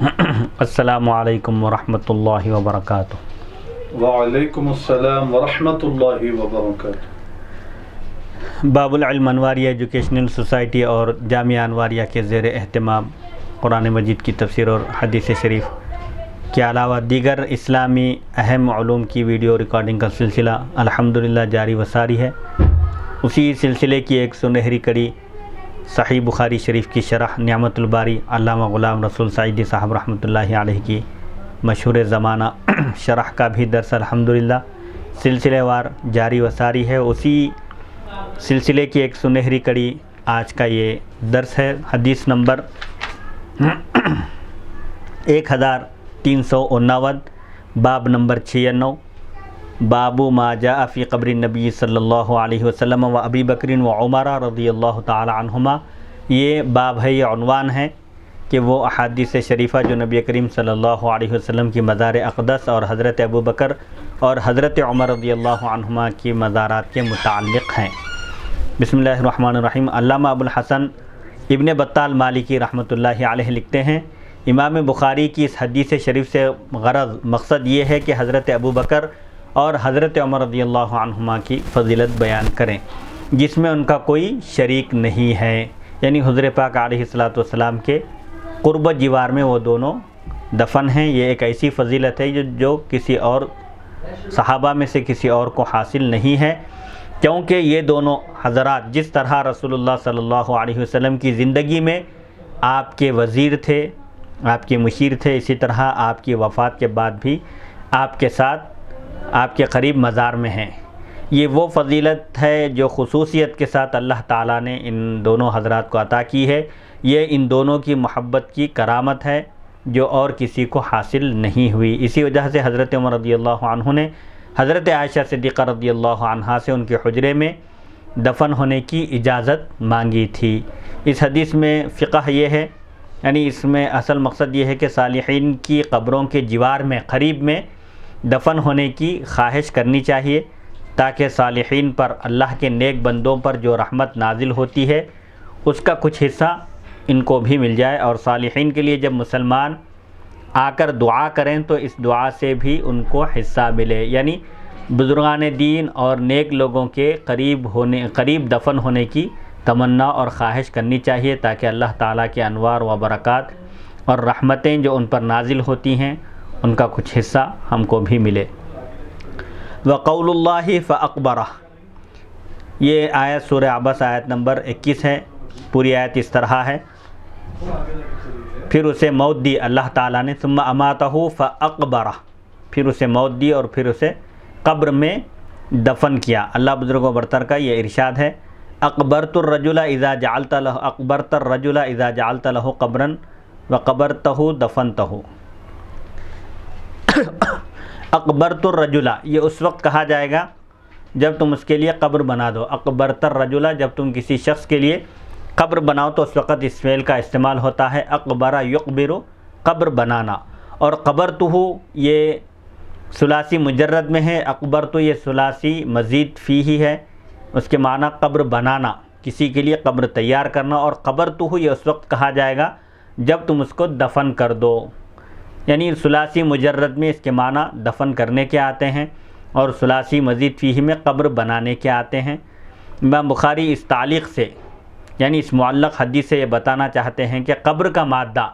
السلام علیکم ورحمۃ اللہ وبرکاتہ۔ وعلیکم السلام ورحمۃ اللہ وبرکاتہ۔ باب العلم انواریہ ایجوکیشنل سوسائٹی اور جامعہ انواریہ کے زیر اہتمام قرآن مجید کی تفسیر اور حدیث شریف کے علاوہ دیگر اسلامی اہم علوم کی ویڈیو ریکارڈنگ کا سلسلہ الحمدللہ جاری و ساری ہے۔ اسی سلسلے کی ایک سنہری کڑی صحیح بخاری شریف کی شرح نعمت الباری علامہ غلام رسول سعیدی صاحب رحمۃ اللہ علیہ کی مشہور زمانہ شرح کا بھی درس الحمدللہ سلسلے وار جاری و ساری ہے۔ اسی سلسلے کی ایک سنہری کڑی آج کا یہ درس ہے۔ حدیث نمبر 1359، باب نمبر 96، باب ما جاء فی قبر النبی صلی اللہ علیہ وسلم و ابی بکر و عمر رضی اللہ تعالی عنہما۔ یہ باب ہے، یہ عنوان ہے کہ وہ احادیث شریفہ جو نبی کریم صلی اللہ علیہ وسلم کی مزار اقدس اور حضرت ابو بکر اور حضرت عمر رضی اللہ عنہما کی مزارات کے متعلق ہیں۔ بسم اللہ الرحمن الرحیم۔ علامہ ابو الحسن ابن بطال مالکی رحمۃ اللہ علیہ لکھتے ہیں، امام بخاری کی اس حدیث شریف سے غرض مقصد یہ ہے کہ حضرت ابو بکر اور حضرت عمر رضی اللہ عنہما کی فضیلت بیان کریں جس میں ان کا کوئی شریک نہیں ہے، یعنی حضور پاک علیہ الصلوۃ والسلام کے قرب جوار میں وہ دونوں دفن ہیں۔ یہ ایک ایسی فضیلت ہے جو کسی اور صحابہ میں سے کسی اور کو حاصل نہیں ہے، کیونکہ یہ دونوں حضرات جس طرح رسول اللہ صلی اللہ علیہ وسلم کی زندگی میں آپ کے وزیر تھے، آپ کے مشیر تھے، اسی طرح آپ کی وفات کے بعد بھی آپ کے ساتھ آپ کے قریب مزار میں ہیں۔ یہ وہ فضیلت ہے جو خصوصیت کے ساتھ اللہ تعالیٰ نے ان دونوں حضرات کو عطا کی ہے۔ یہ ان دونوں کی محبت کی کرامت ہے جو اور کسی کو حاصل نہیں ہوئی۔ اسی وجہ سے حضرت عمر رضی اللہ عنہ نے حضرت عائشہ صدیقہ رضی اللہ عنہا سے ان کے حجرے میں دفن ہونے کی اجازت مانگی تھی۔ اس حدیث میں فقہ یہ ہے، یعنی اس میں اصل مقصد یہ ہے کہ صالحین کی قبروں کے جوار میں قریب میں دفن ہونے کی خواہش کرنی چاہیے تاکہ صالحین پر، اللہ کے نیک بندوں پر جو رحمت نازل ہوتی ہے اس کا کچھ حصہ ان کو بھی مل جائے، اور صالحین کے لیے جب مسلمان آ کر دعا کریں تو اس دعا سے بھی ان کو حصہ ملے، یعنی بزرگان دین اور نیک لوگوں کے قریب دفن ہونے کی تمنا اور خواہش کرنی چاہیے تاکہ اللہ تعالیٰ کے انوار و برکات اور رحمتیں جو ان پر نازل ہوتی ہیں ان کا کچھ حصہ ہم کو بھی ملے۔ وقول اللہ فاقبرہ، یہ آیت سورہ عبس آیت نمبر 21 ہے۔ پوری آیت اس طرح ہے، پھر اسے موت دی اللہ تعالیٰ نے، ثم اماتہ فاقبرہ، پھر اسے موت دی اور پھر اسے قبر میں دفن کیا۔ اللہ بزرگ و برتر کا یہ ارشاد ہے، اقبرت الرجل اذا جعلت له قبرا وقبرته دفنته۔ اقبرت الرجل، یہ اس وقت کہا جائے گا جب تم اس کے لیے قبر بنا دو۔ اقبرت الرجل، جب تم کسی شخص کے لیے قبر بناؤ تو اس وقت اس فعل کا استعمال ہوتا ہے، اقبر یقبر، قبر بنانا، اور قبرتہ یہ ثلاثی مجرد میں ہے، اقبرت یہ ثلاثی مزید فی ہی ہے، اس کے معنی قبر بنانا، کسی کے لیے قبر تیار کرنا، اور قبرتہ یہ اس وقت کہا جائے گا جب تم اس کو دفن کر دو، یعنی ثلاثی مجرد میں اس کے معنی دفن کرنے کے آتے ہیں اور ثلاثی مزید فیہ میں قبر بنانے کے آتے ہیں۔ امام بخاری اس تعلیق سے، یعنی اس معلق حدیث سے یہ بتانا چاہتے ہیں کہ قبر کا مادہ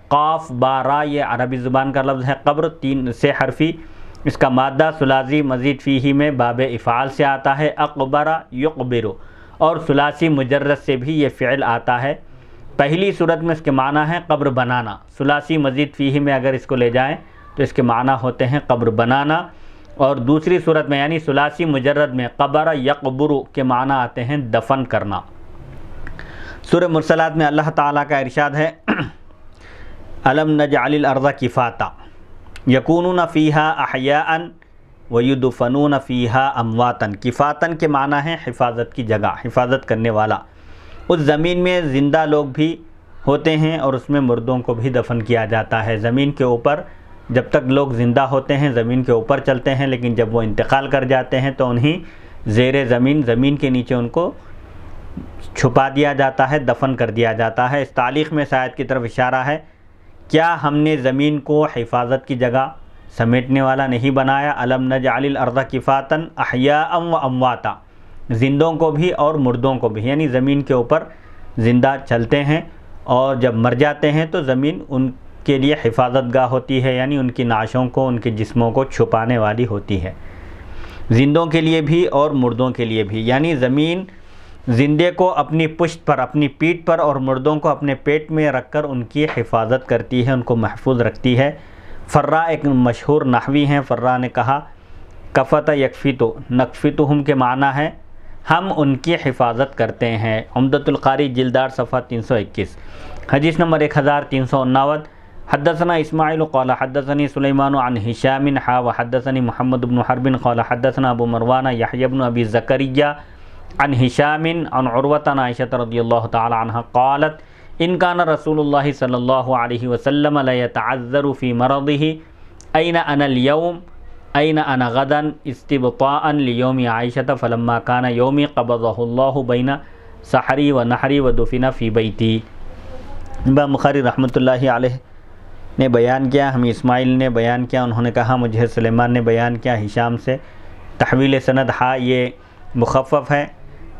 قاف با را، یہ عربی زبان کا لفظ ہے، قبر 3 سے حرفی، اس کا مادہ ثلاثی مزید فیہ میں باب افعال سے آتا ہے، اقبر یقبر، اور ثلاثی مجرد سے بھی یہ فعل آتا ہے۔ پہلی صورت میں اس کے معنی ہے قبر بنانا، ثلاثی مزید فیہ میں اگر اس کو لے جائیں تو اس کے معنی ہوتے ہیں قبر بنانا، اور دوسری صورت میں یعنی ثلاثی مجرد میں قبر یقبر کے معنی آتے ہیں دفن کرنا۔ سورہ مرسلات میں اللہ تعالیٰ کا ارشاد ہے، الم نجعل الارض کفاتا یکونون فیہا احیاء ویدفنون فیہا امواتا۔ کفاتن کے معنی ہے حفاظت کی جگہ، حفاظت کرنے والا۔ اس زمین میں زندہ لوگ بھی ہوتے ہیں اور اس میں مردوں کو بھی دفن کیا جاتا ہے۔ زمین کے اوپر جب تک لوگ زندہ ہوتے ہیں زمین کے اوپر چلتے ہیں، لیکن جب وہ انتقال کر جاتے ہیں تو انہیں زیر زمین کے نیچے ان کو چھپا دیا جاتا ہے، دفن کر دیا جاتا ہے۔ اس تعلیق میں اس آیت کی طرف اشارہ ہے کیا ہم نے زمین کو حفاظت کی جگہ سمیٹنے والا نہیں بنایا؟ الم نجعل الارض کفاتا احیاء و امواتا، زندوں کو بھی اور مردوں کو بھی، یعنی زمین کے اوپر زندہ چلتے ہیں اور جب مر جاتے ہیں تو زمین ان کے لیے حفاظت گاہ ہوتی ہے، یعنی ان کی نعشوں کو، ان کے جسموں کو چھپانے والی ہوتی ہے، زندوں کے لیے بھی اور مردوں کے لیے بھی، یعنی زمین زندے کو اپنی پشت پر، اپنی پیٹھ پر، اور مردوں کو اپنے پیٹ میں رکھ کر ان کی حفاظت کرتی ہے، ان کو محفوظ رکھتی ہے۔ فرا ایک مشہور نحوی ہیں، فرا نے کہا کفت یکفتو، نکفتہم کے معنی ہے ہم ان کی حفاظت کرتے ہیں۔ عمدۃ القاری جلدار صفحہ 321۔ حدیث نمبر 1359، حدثنا اسماعیل قال حدثنی سلیمان عن ہشام وحدثنی محمد بن حرب قال حدثنا ابو مروان یحیی بن ابی زکریا عن ہشام عن عروۃ عن عائشہ رضی اللہ تعالی عنہ قالت ان کان رسول اللہ صلی اللہ علیہ وسلم لیتعذر فی مرضه این انا اليوم این انا غدا استبطاء لیوم عائشہ فلما کان یومی قبضہ اللہ بین سحری و نحری و دفن فی بیتی۔ امام بخاری رحمۃ اللہ علیہ نے بیان کیا، ہمیں اسماعیل نے بیان کیا، انہوں نے کہا مجھے سلیمان نے بیان کیا ہشام سے۔ تحویل سند یہ مخفف ہے،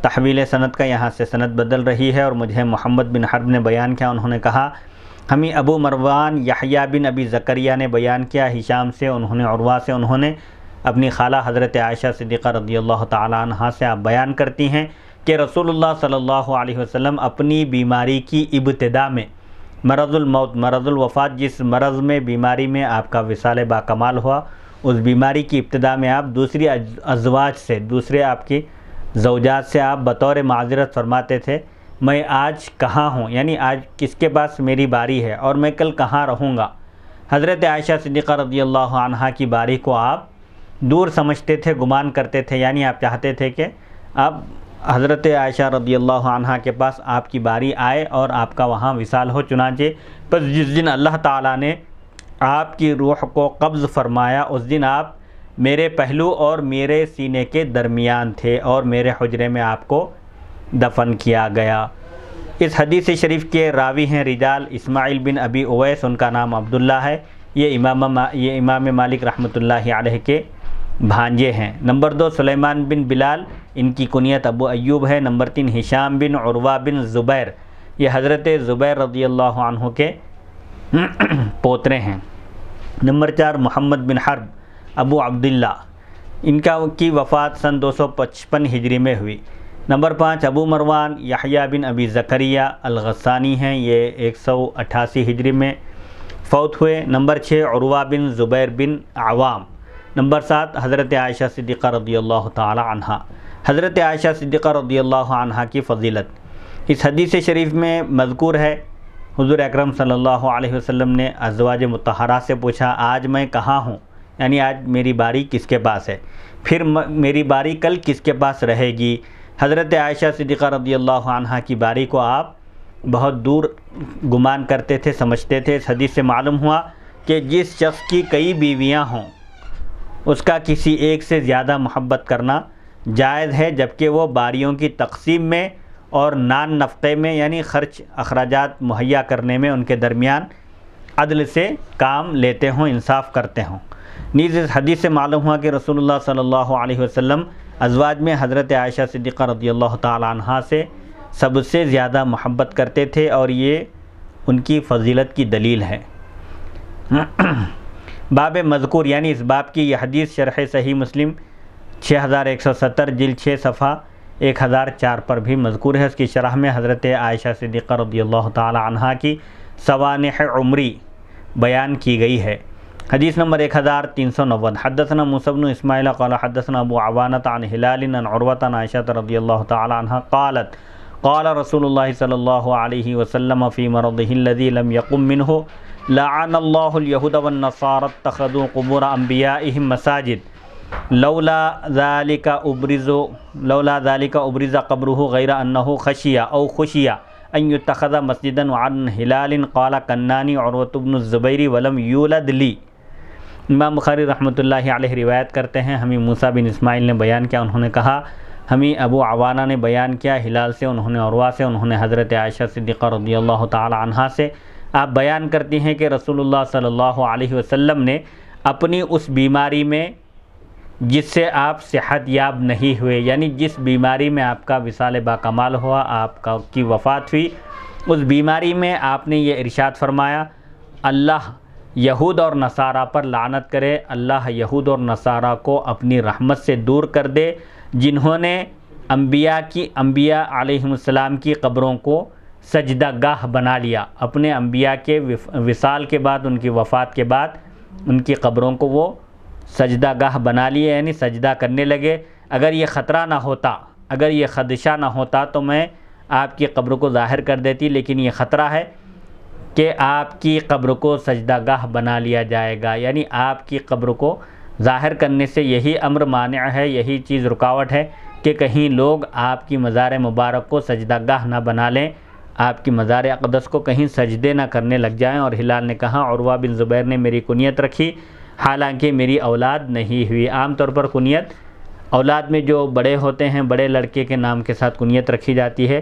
تحویل سند کا یہاں سے سند بدل رہی ہے، اور مجھے محمد بن حرب نے بیان کیا، انہوں نے کہا ہمیں ابو مروان یحییٰ بن ابی زکریا نے بیان کیا ہشام سے، انہوں نے عروہ سے، انہوں نے اپنی خالہ حضرت عائشہ صدیقہ رضی اللہ تعالی عنہا سے آپ بیان کرتی ہیں کہ رسول اللہ صلی اللہ علیہ وسلم اپنی بیماری کی ابتدا میں، مرض الموت، مرض الوفات، جس مرض میں بیماری میں آپ کا وصال باکمال ہوا، اس بیماری کی ابتدا میں آپ دوسری ازواج سے، دوسرے آپ کی زوجات سے آپ بطور معذرت فرماتے تھے میں آج کہاں ہوں، یعنی آج کس کے پاس میری باری ہے اور میں کل کہاں رہوں گا۔ حضرت عائشہ صدیقہ رضی اللہ عنہا کی باری کو آپ دور سمجھتے تھے، گمان کرتے تھے، یعنی آپ چاہتے تھے کہ اب حضرت عائشہ رضی اللہ عنہا کے پاس آپ کی باری آئے اور آپ کا وہاں وصال ہو۔ چنانچہ پس جس دن اللہ تعالیٰ نے آپ کی روح کو قبض فرمایا، اس دن آپ میرے پہلو اور میرے سینے کے درمیان تھے اور میرے حجرے میں آپ کو دفن کیا گیا۔ اس حدیث شریف کے راوی ہیں رجال اسماعیل بن ابی اویس، ان کا نام عبداللہ ہے، یہ امام مالک رحمۃ اللہ علیہ کے بھانجے ہیں۔ نمبر 2 سلیمان بن بلال، ان کی کنیت ابو ایوب ہے۔ نمبر 3 ہشام بن عروہ بن زبیر، یہ حضرت زبیر رضی اللہ عنہ کے پوترے ہیں۔ نمبر 4 محمد بن حرب ابو عبداللہ، ان کی وفات سن 255 ہجری میں ہوئی۔ نمبر 5 ابو مروان یحییٰ بن ابی زکریا الغسانی ہیں، یہ 188 ہجری میں فوت ہوئے۔ نمبر 6 عروہ بن زبیر بن عوام۔ نمبر 7 حضرت عائشہ صدیقہ رضی اللہ تعالی عنہا۔ حضرت عائشہ صدیقہ رضی اللہ عنہا کی فضیلت اس حدیث شریف میں مذکور ہے۔ حضور اکرم صلی اللہ علیہ وسلم نے ازواج مطہرات سے پوچھا آج میں کہاں ہوں، یعنی آج میری باری کس کے پاس ہے، پھر میری باری کل کس کے پاس رہے گی۔ حضرت عائشہ صدیقہ رضی اللہ عنہا کی باری کو آپ بہت دور گمان کرتے تھے، سمجھتے تھے۔ اس حدیث سے معلوم ہوا کہ جس شخص کی کئی بیویاں ہوں اس کا کسی ایک سے زیادہ محبت کرنا جائز ہے، جبکہ وہ باریوں کی تقسیم میں اور نان نفقے میں، یعنی خرچ اخراجات مہیا کرنے میں ان کے درمیان عدل سے کام لیتے ہوں، انصاف کرتے ہوں۔ نیز اس حدیث سے معلوم ہوا کہ رسول اللہ صلی اللہ علیہ وسلم ازواج میں حضرت عائشہ صدیقہ رضی اللہ تعالی عنہا سے سب سے زیادہ محبت کرتے تھے، اور یہ ان کی فضیلت کی دلیل ہے۔ باب مذکور، یعنی اس باب کی یہ حدیث شرح صحیح مسلم 6170 جلد 6 صفحہ 1004 پر بھی مذکور ہے۔ اس کی شرح میں حضرت عائشہ صدیقہ رضی اللہ تعالی عنہا کی سوانح عمری بیان کی گئی ہے۔ حدیث نمبر 1390، حدثنا موسیٰ بن اسماعیل قال حدثنا ابو عوانۃ عن ہلال عن عروۃ عن عائشہ رضی اللہ تعالی عنہا قالت قال رسول اللہ صلی اللہ علیہ وسلم فی مرضه الذی لم یقم منہ لعن اللہ اليہود والنصارى اتخذوا قبور انبیائهم مساجد لولا ذلك ابرز قبره غیر انه خشی او خشی ان يتخذ مسجدا وعن ہلال قال کنانی عروۃ بن الزبیر ولم یولد لی۔ امام بخاری رحمۃ اللہ علیہ روایت کرتے ہیں ہمیں موسیٰ بن اسماعیل نے بیان کیا، انہوں نے کہا ہمیں ابو عوانہ نے بیان کیا ہلال سے، انہوں نے عروہ سے، انہوں نے حضرت عائشہ صدیقہ رضی اللہ تعالی عنہا سے آپ بیان کرتی ہیں کہ رسول اللہ صلی اللہ علیہ وسلم نے اپنی اس بیماری میں جس سے آپ صحت یاب نہیں ہوئے، یعنی جس بیماری میں آپ کا وصال باکمال ہوا، آپ کی وفات ہوئی، اس بیماری میں آپ نے یہ ارشاد فرمایا، اللہ یہود اور نصارہ پر لعنت کرے، اللہ یہود اور نصارہ کو اپنی رحمت سے دور کر دے، جنہوں نے انبیاء علیہم السلام کی قبروں کو سجدہ گاہ بنا لیا، اپنے انبیاء کے وصال کے بعد، ان کی وفات کے بعد ان کی قبروں کو وہ سجدہ گاہ بنا لیے، یعنی سجدہ کرنے لگے۔ اگر یہ خطرہ نہ ہوتا، اگر یہ خدشہ نہ ہوتا تو میں آپ کی قبر کو ظاہر کر دیتی، لیکن یہ خطرہ ہے کہ آپ کی قبر کو سجدہ گاہ بنا لیا جائے گا، یعنی آپ کی قبر کو ظاہر کرنے سے یہی امر مانع ہے، یہی چیز رکاوٹ ہے کہ کہیں لوگ آپ کی مزار مبارک کو سجدہ گاہ نہ بنا لیں، آپ کی مزار اقدس کو کہیں سجدے نہ کرنے لگ جائیں۔ اور ہلال نے کہا عروہ بن زبیر نے میری کنیت رکھی حالانکہ میری اولاد نہیں ہوئی۔ عام طور پر کنیت اولاد میں جو بڑے ہوتے ہیں، بڑے لڑکے کے نام کے ساتھ کنیت رکھی جاتی ہے۔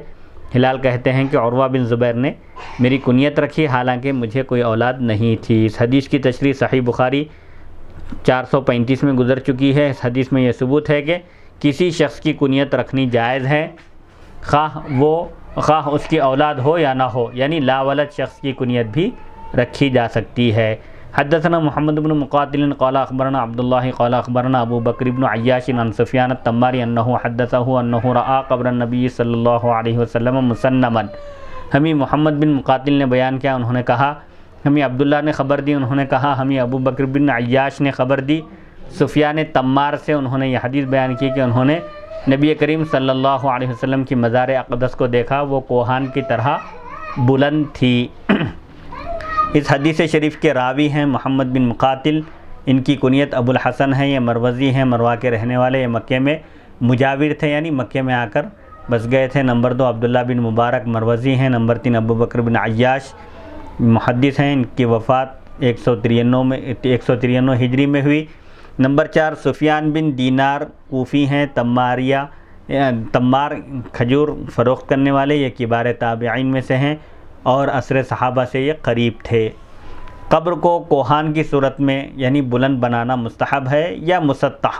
ہلال کہتے ہیں کہ عروہ بن زبیر نے میری کنیت رکھی حالانکہ مجھے کوئی اولاد نہیں تھی۔ اس حدیث کی تشریح صحیح بخاری 435 میں گزر چکی ہے۔ اس حدیث میں یہ ثبوت ہے کہ کسی شخص کی کنیت رکھنی جائز ہے، خواہ اس کی اولاد ہو یا نہ ہو، یعنی لا ولد شخص کی کنیت بھی رکھی جا سکتی ہے۔ حدثنا محمد بن مقاتل قال اخبرنا عبد الله قال اخبرنا ابو بکر بن عیاش عن سفیان التماری انه حدثه انه راى قبر النبی صلی اللہ علیہ وسلم مسنما۔ ہمیں محمد بن مقاتل نے بیان کیا، انہوں نے کہا ہمیں عبداللہ نے خبر دی، انہوں نے کہا ہمیں ابو بکر بن عیاش نے خبر دی سفیان تمار سے، انہوں نے یہ حدیث بیان کی کہ انہوں نے نبی کریم صلی اللہ علیہ وسلم کی مزار اقدس کو دیکھا، وہ کوہان کی طرح بلند تھی۔ اس حدیث شریف کے راوی ہیں محمد بن مقاتل، ان کی کنیت ابو الحسن ہے، یہ مروزی ہیں، مروا کے رہنے والے، یہ مکے میں مجاور تھے، یعنی مکے میں آ کر بس گئے تھے۔ نمبر 2 عبداللہ بن مبارک مروزی ہیں۔ نمبر 3 ابو بکر بن عیاش محدث ہیں، ان کی وفات 193 ہجری میں ہوئی۔ نمبر 4 سفیان بن دینار کوفی ہیں، تمار کھجور فروخت کرنے والے، یہ کبار تابعین میں سے ہیں اور عصر صحابہ سے یہ قریب تھے۔ قبر کو کوہان کی صورت میں یعنی بلند بنانا مستحب ہے یا مسطح،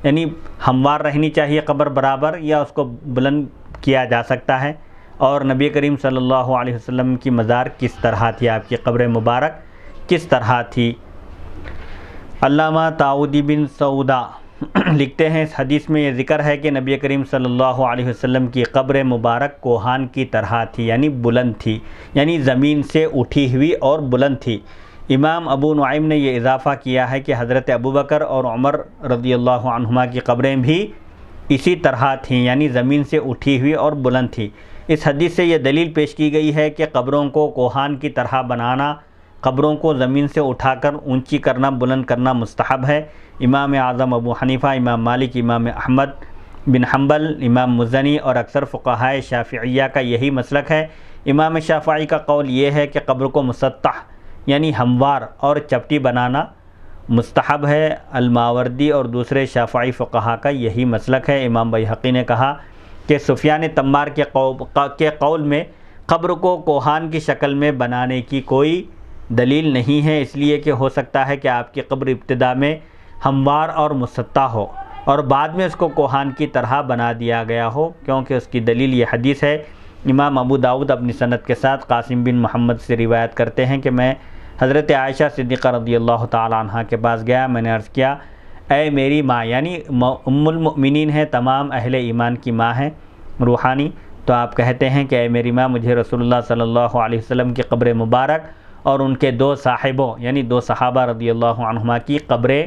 یعنی ہموار رہنی چاہیے قبر برابر، یا اس کو بلند کیا جا سکتا ہے۔ اور نبی کریم صلی اللہ علیہ وسلم کی مزار کس طرح تھی، آپ کی قبر مبارک کس طرح تھی۔ علامہ طاؤدی بن سعودہ لکھتے ہیں اس حدیث میں یہ ذکر ہے کہ نبی کریم صلی اللہ علیہ وسلم کی قبر مبارک کوہان کی طرح تھی، یعنی بلند تھی، یعنی زمین سے اٹھی ہوئی اور بلند تھی۔ امام ابو نعیم نے یہ اضافہ کیا ہے کہ حضرت ابو بکر اور عمر رضی اللہ عنہما کی قبریں بھی اسی طرح تھیں، یعنی زمین سے اٹھی ہوئی اور بلند تھی۔ اس حدیث سے یہ دلیل پیش کی گئی ہے کہ قبروں کو کوہان کی طرح بنانا، قبروں کو زمین سے اٹھا کر اونچی کرنا، بلند کرنا مستحب ہے۔ امام اعظم ابو حنیفہ، امام مالک، امام احمد بن حنبل، امام مزنی اور اکثر فقہائے شافعیہ کا یہی مسلک ہے۔ امام شافعی کا قول یہ ہے کہ قبر کو مسطح یعنی ہموار اور چپٹی بنانا مستحب ہے۔ الماوردی اور دوسرے شافعی فقہا کا یہی مسلک ہے۔ امام بیہقی نے کہا کہ سفیان تمار کے قول میں قبر کو کوہان کی شکل میں بنانے کی کوئی دلیل نہیں ہے، اس لیے کہ ہو سکتا ہے کہ آپ کی قبر ابتدا میں ہموار اور مسطح ہو اور بعد میں اس کو کوہان کی طرح بنا دیا گیا ہو، کیونکہ اس کی دلیل یہ حدیث ہے۔ امام ابو داؤد اپنی سند کے ساتھ قاسم بن محمد سے روایت کرتے ہیں کہ میں حضرت عائشہ صدیقہ رضی اللہ تعالی عنہ کے پاس گیا، میں نے عرض کیا اے میری ماں، یعنی ام المؤمنین ہے، تمام اہل ایمان کی ماں ہے روحانی، تو آپ کہتے ہیں کہ اے میری ماں مجھے رسول اللہ صلی اللہ علیہ وسلم کی قبر مبارک اور ان کے 2 صاحبوں یعنی 2 صحابہ رضی اللہ عنہما کی قبریں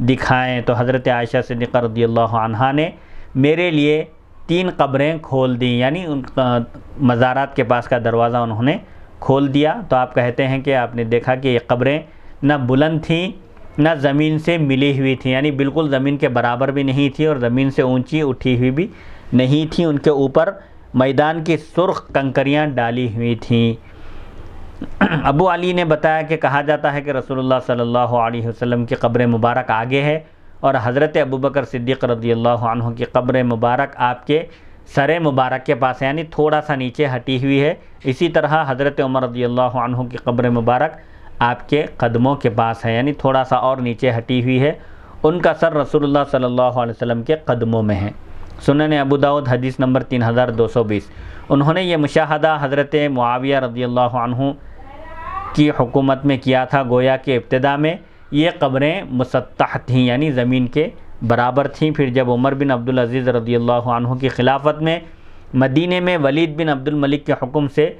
دکھائیں۔ تو حضرت عائشہ صدیقہ رضی اللہ عنہا نے میرے لیے 3 قبریں کھول دیں، یعنی ان مزارات کے پاس کا دروازہ انہوں نے کھول دیا۔ تو آپ کہتے ہیں کہ آپ نے دیکھا کہ یہ قبریں نہ بلند تھیں نہ زمین سے ملی ہوئی تھیں، یعنی بالکل زمین کے برابر بھی نہیں تھی اور زمین سے اونچی اٹھی ہوئی بھی نہیں تھیں، ان کے اوپر میدان کی سرخ کنکریاں ڈالی ہوئی تھیں۔ ابو علی نے بتایا کہ کہا جاتا ہے کہ رسول اللہ صلی اللہ علیہ وسلم کی قبر مبارک آگے ہے اور حضرت ابو بکر صدیق رضی اللہ عنہ کی قبر مبارک آپ کے سر مبارک کے پاس ہے، یعنی تھوڑا سا نیچے ہٹی ہوئی ہے۔ اسی طرح حضرت عمر رضی اللہ عنہ کی قبر مبارک آپ کے قدموں کے پاس ہے، یعنی تھوڑا سا اور نیچے ہٹی ہوئی ہے۔ ان کا سر رسول اللہ صلی اللہ علیہ وسلم کے قدموں میں ہے۔ سنن ابو داؤد حدیث نمبر 3220۔ انہوں نے یہ مشاہدہ حضرت معاویہ رضی اللہ عنہ کی حکومت میں کیا تھا، گویا کہ ابتدا میں یہ قبریں مسطح تھیں، یعنی زمین کے برابر تھیں۔ پھر جب عمر بن عبدالعزیز رضی اللہ عنہ کی خلافت میں مدینے میں ولید بن عبد الملک کے حکم سے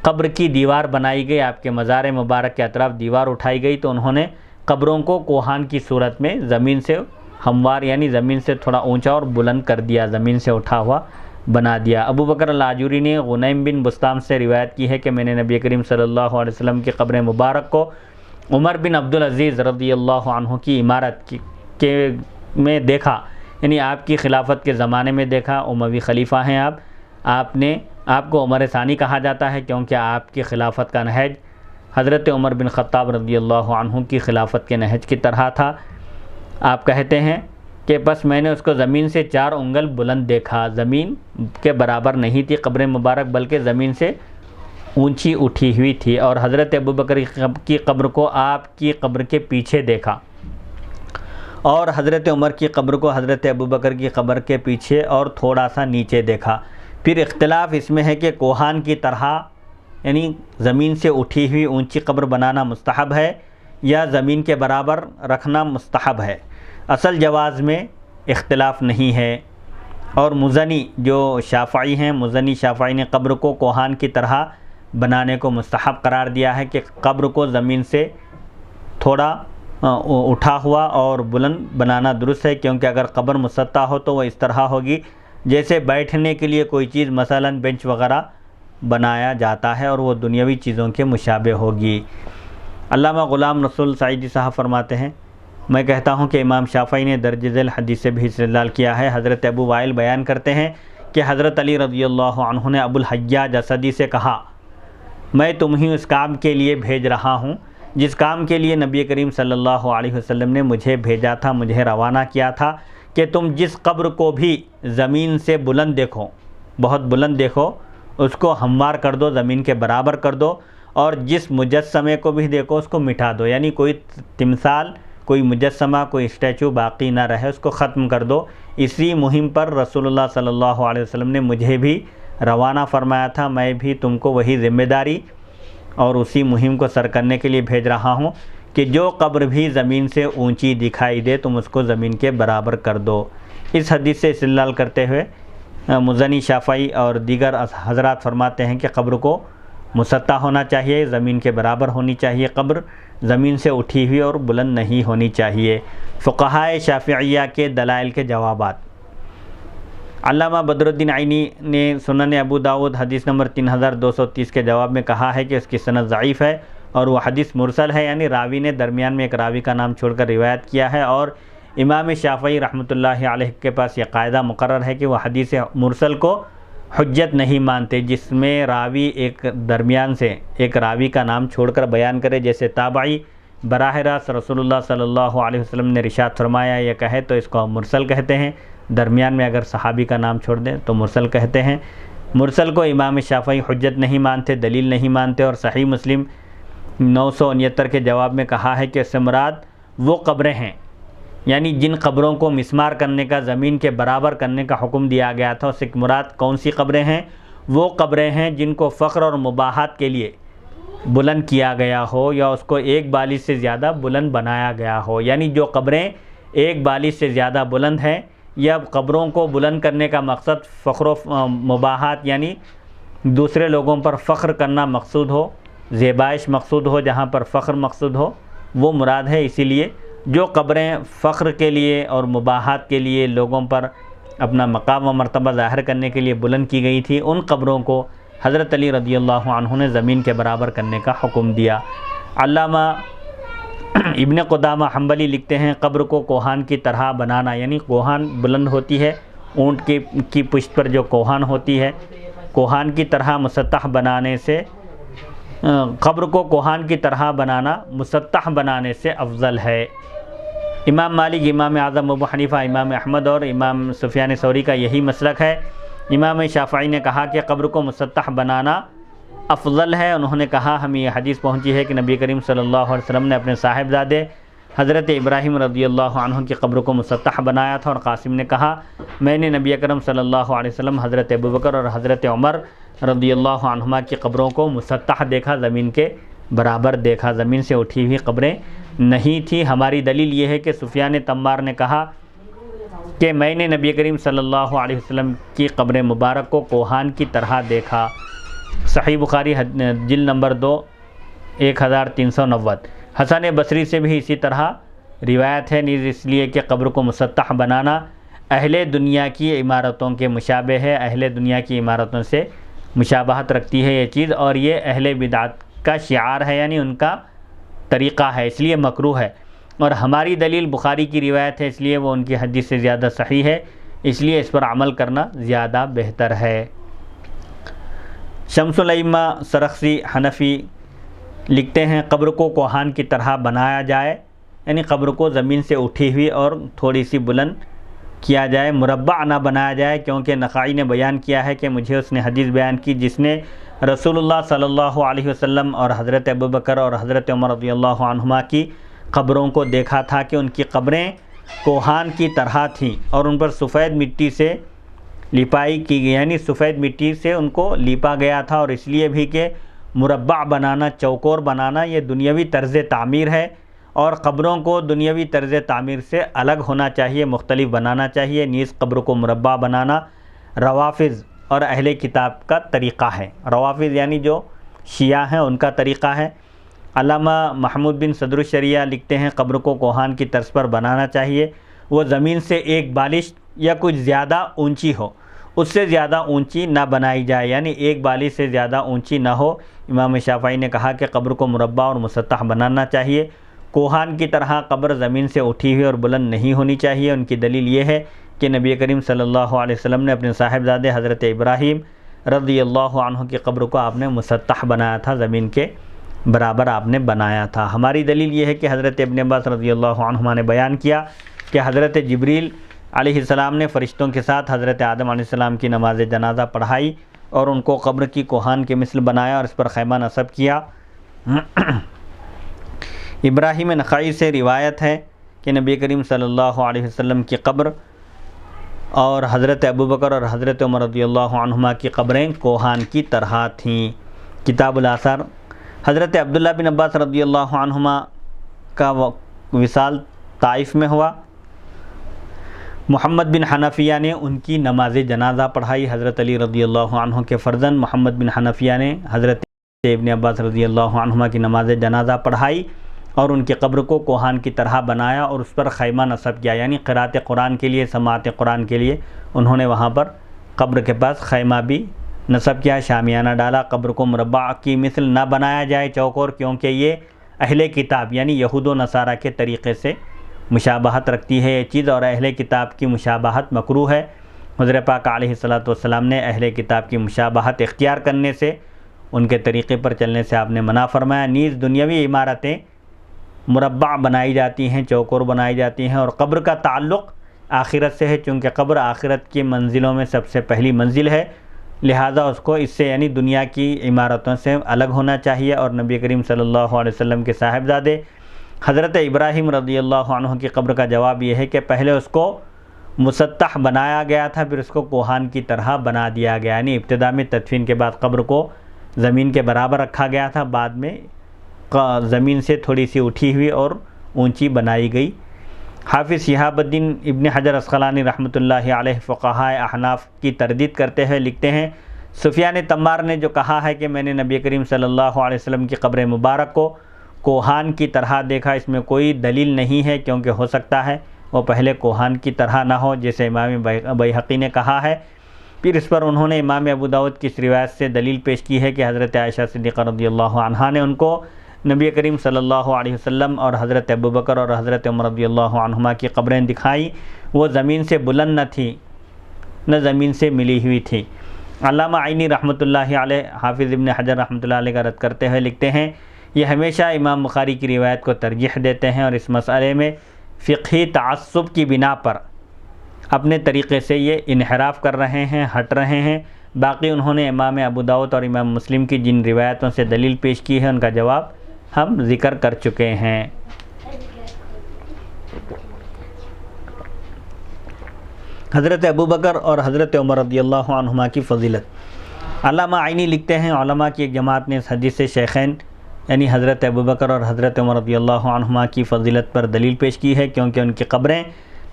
قبر کی دیوار بنائی گئی، آپ کے مزار مبارک کے اطراف دیوار اٹھائی گئی، تو انہوں نے قبروں کو کوہان کی صورت میں زمین سے ہموار، یعنی زمین سے تھوڑا اونچا اور بلند کر دیا، زمین سے اٹھا ہوا بنا دیا۔ ابو بکر الآجوری نے غنیم بن بسطام سے روایت کی ہے کہ میں نے نبی کریم صلی اللہ علیہ وسلم کی قبر مبارک کو عمر بن عبدالعزیز رضی اللہ عنہ کی عمارت کے میں دیکھا، یعنی آپ کی خلافت کے زمانے میں دیکھا۔ اموی خلیفہ ہیں آپ کو عمر ثانی کہا جاتا ہے، کیونکہ آپ کی خلافت کا نہج حضرت عمر بن خطاب رضی اللہ عنہ کی خلافت کے نہج کی طرح تھا۔ آپ کہتے ہیں کہ بس میں نے اس کو زمین سے 4 انگل بلند دیکھا، زمین کے برابر نہیں تھی قبر مبارک، بلکہ زمین سے اونچی اٹھی ہوئی تھی، اور حضرت ابوبکر کی قبر کو آپ کی قبر کے پیچھے دیکھا، اور حضرت عمر کی قبر کو حضرت ابوبکر کی قبر کے پیچھے اور تھوڑا سا نیچے دیکھا۔ پھر اختلاف اس میں ہے کہ کوہان کی طرح یعنی زمین سے اٹھی ہوئی اونچی قبر بنانا مستحب ہے یا زمین کے برابر رکھنا مستحب ہے۔ اصل جواز میں اختلاف نہیں ہے، اور مزنی جو شافعی ہیں، مزنی شافعی نے قبر کو کوہان کی طرح بنانے کو مستحب قرار دیا ہے کہ قبر کو زمین سے تھوڑا اٹھا ہوا اور بلند بنانا درست ہے، کیونکہ اگر قبر مسطح ہو تو وہ اس طرح ہوگی جیسے بیٹھنے کے لیے کوئی چیز مثلا بینچ وغیرہ بنایا جاتا ہے، اور وہ دنیاوی چیزوں کے مشابہ ہوگی۔ علامہ غلام رسول سعیدی صاحب فرماتے ہیں، میں کہتا ہوں کہ امام شافعی نے درج ذیل حدیث سے بھی استدلال کیا ہے۔ حضرت ابو وائل بیان کرتے ہیں کہ حضرت علی رضی اللہ عنہ نے ابو الحجاج اسدی سے کہا، میں تمہیں اس کام کے لیے بھیج رہا ہوں جس کام کے لیے نبی کریم صلی اللہ علیہ وسلم نے مجھے بھیجا تھا، مجھے روانہ کیا تھا، کہ تم جس قبر کو بھی زمین سے بلند دیکھو، بہت بلند دیکھو، اس کو ہموار کر دو، زمین کے برابر کر دو، اور جس مجسمے کو بھی دیکھو اس کو مٹا دو، یعنی کوئی تمثال، کوئی مجسمہ، کوئی اسٹیچو باقی نہ رہے، اس کو ختم کر دو۔ اسی مہم پر رسول اللہ صلی اللہ علیہ وسلم نے مجھے بھی روانہ فرمایا تھا، میں بھی تم کو وہی ذمہ داری اور اسی مہم کو سر کرنے کے لیے بھیج رہا ہوں کہ جو قبر بھی زمین سے اونچی دکھائی دے تم اس کو زمین کے برابر کر دو۔ اس حدیث سے استدلال کرتے ہوئے مزنی شافعی اور دیگر حضرات فرماتے ہیں کہ قبر کو مسطح ہونا چاہیے، زمین کے برابر ہونی چاہیے، قبر زمین سے اٹھی ہوئی اور بلند نہیں ہونی چاہیے۔ فقہائے شافعیہ کے دلائل کے جوابات۔ علامہ بدر الدین عینی نے سنن ابو داؤد حدیث نمبر 3230 کے جواب میں کہا ہے کہ اس کی سند ضعیف ہے اور وہ حدیث مرسل ہے، یعنی راوی نے درمیان میں ایک راوی کا نام چھوڑ کر روایت کیا ہے، اور امام شافعی رحمۃ اللہ علیہ کے پاس یہ قاعدہ مقرر ہے کہ وہ حدیث مرسل کو حجت نہیں مانتے جس میں راوی ایک درمیان سے ایک راوی کا نام چھوڑ کر بیان کرے، جیسے تابعی براہ راست رسول اللہ صلی اللہ علیہ وسلم نے ارشاد فرمایا یہ کہے تو اس کو ہم مرسل کہتے ہیں، درمیان میں اگر صحابی کا نام چھوڑ دیں تو مرسل کہتے ہیں۔ مرسل کو امام شافعی حجت نہیں مانتے، دلیل نہیں مانتے، اور صحیح مسلم 969 کے جواب میں کہا ہے کہ اس سے مراد وہ قبریں ہیں، یعنی جن قبروں کو مسمار کرنے کا، زمین کے برابر کرنے کا حکم دیا گیا تھا، اس سے مراد کون سی قبریں ہیں؟ وہ قبریں ہیں جن کو فخر اور مباحات کے لیے بلند کیا گیا ہو یا اس کو ایک بالش سے زیادہ بلند بنایا گیا ہو، یعنی جو قبریں ایک بالش سے زیادہ بلند ہیں یا قبروں کو بلند کرنے کا مقصد فخر و مباحات یعنی دوسرے لوگوں پر فخر کرنا مقصود ہو، زیبائش مقصود ہو، جہاں پر فخر مقصود ہو وہ مراد ہے۔ اسی لیے جو قبریں فخر کے لیے اور مباحات کے لیے لوگوں پر اپنا مقام و مرتبہ ظاہر کرنے کے لیے بلند کی گئی تھی، ان قبروں کو حضرت علی رضی اللہ عنہ نے زمین کے برابر کرنے کا حکم دیا۔ علامہ ابن قدامہ حنبلی لکھتے ہیں قبر کو کوہان کی طرح بنانا، یعنی کوہان بلند ہوتی ہے، اونٹ کی پشت پر جو کوہان ہوتی ہے، کوہان کی طرح مسطح بنانے سے قبر کو کوہان کی طرح بنانا مسطح بنانے سے افضل ہے۔ امام مالک، امام اعظم ابو حنیفہ، امام احمد اور امام سفیان ثوری کا یہی مسلک ہے امام شافعی نے کہا کہ قبر کو مسطح بنانا افضل ہے۔ انہوں نے کہا ہمیں یہ حدیث پہنچی ہے کہ نبی کریم صلی اللہ علیہ وسلم نے اپنے صاحبزادے حضرت ابراہیم رضی اللہ عنہ کی قبر کو مسطح بنایا تھا، اور قاسم نے کہا میں نے نبی اکرم صلی اللہ علیہ وسلم، حضرت ابوبکر اور حضرت عمر رضی اللہ عنہما کی قبروں کو مسطح دیکھا، زمین کے برابر دیکھا، زمین سے اٹھی ہوئی قبریں نہیں تھی۔ ہماری دلیل یہ ہے کہ سفیان تمار نے کہا کہ میں نے نبی کریم صلی اللہ علیہ وسلم کی قبر مبارک کو کوہان کی طرح دیکھا، صحیح بخاری جلد نمبر 2 1390۔ حسن بصری سے بھی اسی طرح روایت ہے، نیز اس لیے کہ قبر کو مسطح بنانا اہل دنیا کی عمارتوں کے مشابہ ہے، اہل دنیا کی عمارتوں سے مشابہت رکھتی ہے یہ چیز، اور یہ اہل بدعت کا شعار ہے، یعنی ان کا طریقہ ہے، اس لیے مکروہ ہے۔ اور ہماری دلیل بخاری کی روایت ہے، اس لیے وہ ان کی حدیث سے زیادہ صحیح ہے، اس لیے اس پر عمل کرنا زیادہ بہتر ہے۔ شمس الائمہ سرخسی حنفی لکھتے ہیں قبر کو کوہان کی طرح بنایا جائے، یعنی قبر کو زمین سے اٹھی ہوئی اور تھوڑی سی بلند کیا جائے، مربع نہ بنایا جائے، کیونکہ نخعی نے بیان کیا ہے کہ مجھے اس نے حدیث بیان کی جس نے رسول اللہ صلی اللہ علیہ وسلم اور حضرت ابوبکر اور حضرت عمر رضی اللہ عنہما کی قبروں کو دیکھا تھا کہ ان کی قبریں کوہان کی طرح تھیں اور ان پر سفید مٹی سے لپائی کی گئی، یعنی سفید مٹی سے ان کو لیپا گیا تھا، اور اس لیے بھی کہ مربع بنانا، چوکور بنانا یہ دنیاوی طرز تعمیر ہے، اور قبروں کو دنیاوی طرز تعمیر سے الگ ہونا چاہیے، مختلف بنانا چاہیے۔ نیز قبر کو مربع بنانا روافض اور اہل کتاب کا طریقہ ہے، روافض یعنی جو شیعہ ہیں ان کا طریقہ ہے۔ علامہ محمود بن صدر الشریعہ لکھتے ہیں قبر کو کوہان کی طرز پر بنانا چاہیے، وہ زمین سے ایک بالش یا کچھ زیادہ اونچی ہو، اس سے زیادہ اونچی نہ بنائی جائے، یعنی ایک بالش سے زیادہ اونچی نہ ہو۔ امام شافعی نے کہا کہ قبر کو مربع اور مسطح بنانا چاہیے، کوہان کی طرح قبر زمین سے اٹھی ہوئی اور بلند نہیں ہونی چاہیے۔ ان کی دلیل یہ ہے کہ نبی کریم صلی اللہ علیہ وسلم نے اپنے صاحبزادے حضرت ابراہیم رضی اللہ عنہ کی قبر کو آپ نے مسطح بنایا تھا، زمین کے برابر آپ نے بنایا تھا۔ ہماری دلیل یہ ہے کہ حضرت ابن عباس رضی اللہ عنہما نے بیان کیا کہ حضرت جبریل علیہ السلام نے فرشتوں کے ساتھ حضرت آدم علیہ السلام کی نماز جنازہ پڑھائی اور ان کو قبر کی کوہان کے مثل بنایا اور اس پر خیمہ نصب کیا۔ ابراہیم نخعی سے روایت ہے کہ نبی کریم صلی اللہ علیہ وسلم کی قبر اور حضرت ابوبکر اور حضرت عمر رضی اللہ عنہما کی قبریں کوہان کی طرح تھیں۔ کتاب الآثار حضرت عبداللہ بن عباس رضی اللہ عنہما کا وصال طائف میں ہوا، محمد بن حنفیہ نے ان کی نماز جنازہ پڑھائی، حضرت علی رضی اللہ عنہ کے فرزند محمد بن حنفیہ نے حضرت ابن عباس رضی اللہ عنہما کی نماز جنازہ پڑھائی اور ان کی قبر کو کوہان کی طرح بنایا اور اس پر خیمہ نصب کیا، یعنی قرات قرآن کے لیے، سماعت قرآن کے لیے انہوں نے وہاں پر قبر کے پاس خیمہ بھی نصب کیا، شامیانہ ڈالا۔ قبر کو مربع کی مثل نہ بنایا جائے، چوکور، کیونکہ یہ اہل کتاب یعنی یہود و نصارہ کے طریقے سے مشابہت رکھتی ہے یہ چیز، اور اہل کتاب کی مشابہت مکروہ ہے۔ حضرت پاک علیہ الصلوۃ نے اہل کتاب کی مشابہت اختیار کرنے سے، ان کے طریقے پر چلنے سے آپ نے منع فرمایا۔ نیز دنیاوی عمارتیں مربع بنائی جاتی ہیں، چوکور بنائی جاتی ہیں، اور قبر کا تعلق آخرت سے ہے، چونکہ قبر آخرت کی منزلوں میں سب سے پہلی منزل ہے، لہٰذا اس کو اس سے یعنی دنیا کی عمارتوں سے الگ ہونا چاہیے۔ اور نبی کریم صلی اللہ علیہ وسلم کے صاحبزادے حضرت ابراہیم رضی اللہ عنہ کی قبر کا جواب یہ ہے کہ پہلے اس کو مسطح بنایا گیا تھا، پھر اس کو کوہان کی طرح بنا دیا گیا، یعنی ابتدا میں تدفین کے بعد قبر کو زمین کے برابر رکھا گیا تھا، بعد میں زمین سے تھوڑی سی اٹھی ہوئی اور اونچی بنائی گئی۔ حافظ شہاب الدین ابن حجر عسقلانی رحمۃ اللہ علیہ فقہائے احناف کی تردید کرتے ہوئے لکھتے ہیں سفیان تمار نے جو کہا ہے کہ میں نے نبی کریم صلی اللہ علیہ وسلم کی قبر مبارک کو کوہان کی طرح دیکھا، اس میں کوئی دلیل نہیں ہے، کیونکہ ہو سکتا ہے وہ پہلے کوہان کی طرح نہ ہو، جیسے امام بیہقی نے کہا ہے۔ پھر اس پر انہوں نے امام ابو داؤد کی اس روایت سے دلیل پیش کی ہے کہ حضرت عائشہ صدیقہ رضی اللہ عنہا نے ان کو نبی کریم صلی اللہ علیہ وسلم اور حضرت ابوبکر اور حضرت عمر رضی اللہ عنہما کی قبریں دکھائیں، وہ زمین سے بلند نہ تھیں، نہ زمین سے ملی ہوئی تھی۔ علامہ عینی رحمۃ اللہ علیہ حافظ ابن حجر رحمۃ اللہ علیہ کا رد کرتے ہوئے لکھتے ہیں یہ ہمیشہ امام بخاری کی روایت کو ترجیح دیتے ہیں اور اس مسئلے میں فقہی تعصب کی بنا پر اپنے طریقے سے یہ انحراف کر رہے ہیں، ہٹ رہے ہیں۔ باقی انہوں نے امام ابو داؤد اور امام مسلم کی جن روایتوں سے دلیل پیش کی ہے ان کا جواب ہم ذکر کر چکے ہیں۔ حضرت ابوبکر اور حضرت عمر رضی اللہ عنہما کی فضیلت۔ علامہ عینی لکھتے ہیں علماء کی ایک جماعت نے اس حدیث سے شیخین یعنی حضرت ابوبکر اور حضرت عمر رضی اللہ عنہما کی فضیلت پر دلیل پیش کی ہے، کیونکہ ان کی قبریں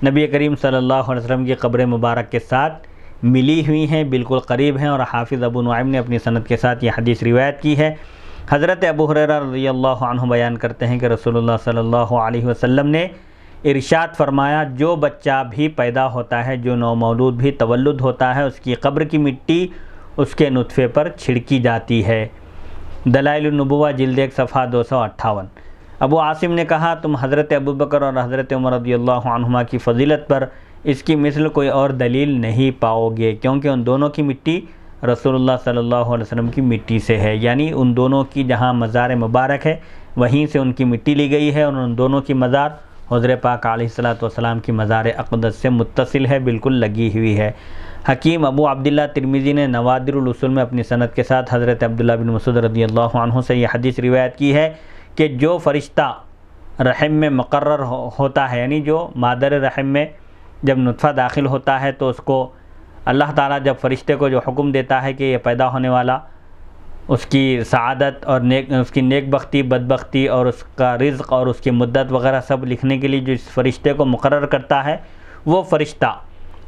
نبی کریم صلی اللہ علیہ وسلم کی قبر مبارک کے ساتھ ملی ہوئی ہیں، بالکل قریب ہیں، اور حافظ ابو نعیم نے اپنی سند کے ساتھ یہ حدیث روایت کی ہے۔ حضرت ابو ہریرہ رضی اللہ عنہ بیان کرتے ہیں کہ رسول اللہ صلی اللہ علیہ وسلم نے ارشاد فرمایا، جو بچہ بھی پیدا ہوتا ہے، جو نومولود بھی تولد ہوتا ہے، اس کی قبر کی مٹی اس کے نطفے پر چھڑکی جاتی ہے۔ دلائل النبوہ جلد 1 صفحہ 258۔ ابو عاصم نے کہا، تم حضرت ابوبکر اور حضرت عمر رضی اللہ عنہما کی فضیلت پر اس کی مثل کوئی اور دلیل نہیں پاؤ گے، کیونکہ ان دونوں کی مٹی رسول اللہ صلی اللہ علیہ وسلم کی مٹی سے ہے، یعنی ان دونوں کی جہاں مزار مبارک ہے وہیں سے ان کی مٹی لی گئی ہے، اور ان دونوں کی مزار حضور پاک علیہ الصلوۃ والسلام کی مزار اقدس سے متصل ہے، بالکل لگی ہوئی ہے۔ حکیم ابو عبداللہ ترمذی نے نوادر الاصول میں اپنی سند کے ساتھ حضرت عبداللہ بن مسعود رضی اللہ عنہ سے یہ حدیث روایت کی ہے کہ جو فرشتہ رحم میں مقرر ہوتا ہے، یعنی جو مادر رحم میں جب نطفہ داخل ہوتا ہے تو اس کو اللہ تعالیٰ جب فرشتے کو جو حکم دیتا ہے کہ یہ پیدا ہونے والا اس کی سعادت اور اس کی نیک بختی، بدبختی اور اس کا رزق اور اس کی مدت وغیرہ سب لکھنے کے لیے جو اس فرشتے کو مقرر کرتا ہے، وہ فرشتہ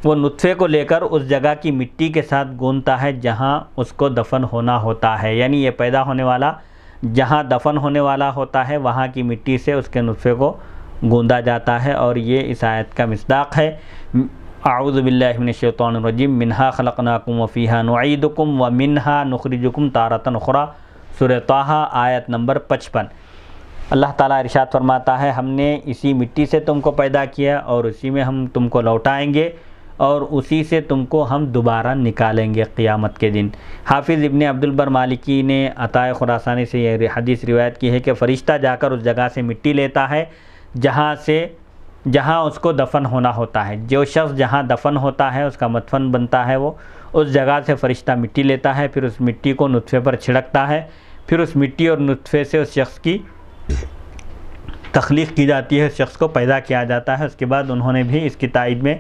وہ نطفے کو لے کر اس جگہ کی مٹی کے ساتھ گونتا ہے جہاں اس کو دفن ہونا ہوتا ہے، یعنی یہ پیدا ہونے والا جہاں دفن ہونے والا ہوتا ہے وہاں کی مٹی سے اس کے نطفے کو گوندا جاتا ہے، اور یہ اس آیت کا مصداق ہے۔ اعوذ باللہ من الشیطان الرجیم، منہا خلقناکم وفیہا نعیدکم ومنہا نخرجکم تارۃ اخری، سورہ طٰہٰ آیت نمبر 55۔ اللہ تعالیٰ ارشاد فرماتا ہے، ہم نے اسی مٹی سے تم کو پیدا کیا اور اسی میں ہم تم کو لوٹائیں گے اور اسی سے تم کو ہم دوبارہ نکالیں گے قیامت کے دن۔ حافظ ابن عبد البر مالکی نے عطائے خراسانی سے یہ حدیث روایت کی ہے کہ فرشتہ جا کر اس جگہ سے مٹی لیتا ہے جہاں اس کو دفن ہونا ہوتا ہے، جو شخص جہاں دفن ہوتا ہے اس کا مدفن بنتا ہے، وہ اس جگہ سے فرشتہ مٹی لیتا ہے، پھر اس مٹی کو نطفے پر چھڑکتا ہے، پھر اس مٹی اور نطفے سے اس شخص کی تخلیق کی جاتی ہے، اس شخص کو پیدا کیا جاتا ہے۔ اس کے بعد انہوں نے بھی اس کی تائید میں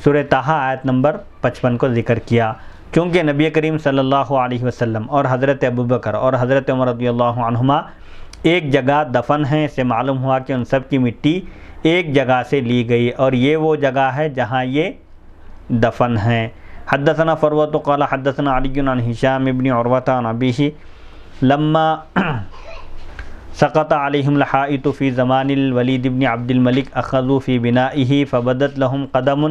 سورہ طٰہٰ آیت نمبر 55 کو ذکر کیا، کیونکہ نبی کریم صلی اللہ علیہ وسلم اور حضرت ابوبکر اور حضرت عمر رضی اللہ عنہما ایک جگہ دفن ہیں، اس سے معلوم ہوا کہ ان سب کی مٹی ایک جگہ سے لی گئی اور یہ وہ جگہ ہے جہاں یہ دفن ہیں۔ حدثنا فروۃ قال حدثنا علی عن ہشام ابن عروۃ عن ابیہ لما سقط علیہم الحائط فی زمان الولید بن عبد الملک اخذوا فی بنائہ فبدت لهم قدم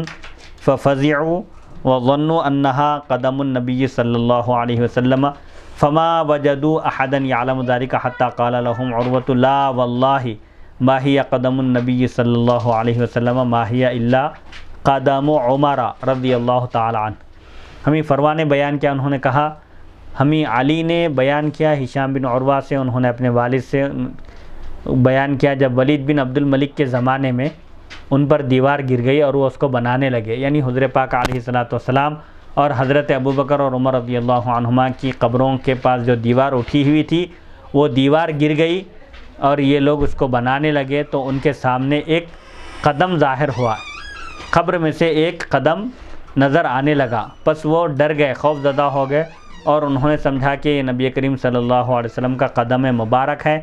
ففزعوا وظنوا انها قدم النبی صلی اللہ علیہ وسلم فما وجدوا احدا يعلم ذلك حتى قال لهم عروة لا والله ما هي قدم النبی صلی اللہ علیہ وسلم ما هي الا قدم عمر رضی اللہ تعالی عنہ۔ ہمیں فروا نے بیان کیا، انہوں نے کہا ہمیں علی نے بیان کیا ہشام بن عروہ سے، انہوں نے اپنے والد سے بیان کیا جب ولید بن عبد الملک کے زمانے میں ان پر دیوار گر گئی اور وہ اس کو بنانے لگے، یعنی حضور پاک علیہ الصلوۃ والسلام اور حضرت ابوبکر اور عمر رضی اللہ عنہما کی قبروں کے پاس جو دیوار اٹھی ہوئی تھی وہ دیوار گر گئی اور یہ لوگ اس کو بنانے لگے، تو ان کے سامنے ایک قدم ظاہر ہوا، قبر میں سے ایک قدم نظر آنے لگا، پس وہ ڈر گئے، خوف زدہ ہو گئے اور انہوں نے سمجھا کہ یہ نبی کریم صلی اللہ علیہ وسلم کا قدم مبارک ہے،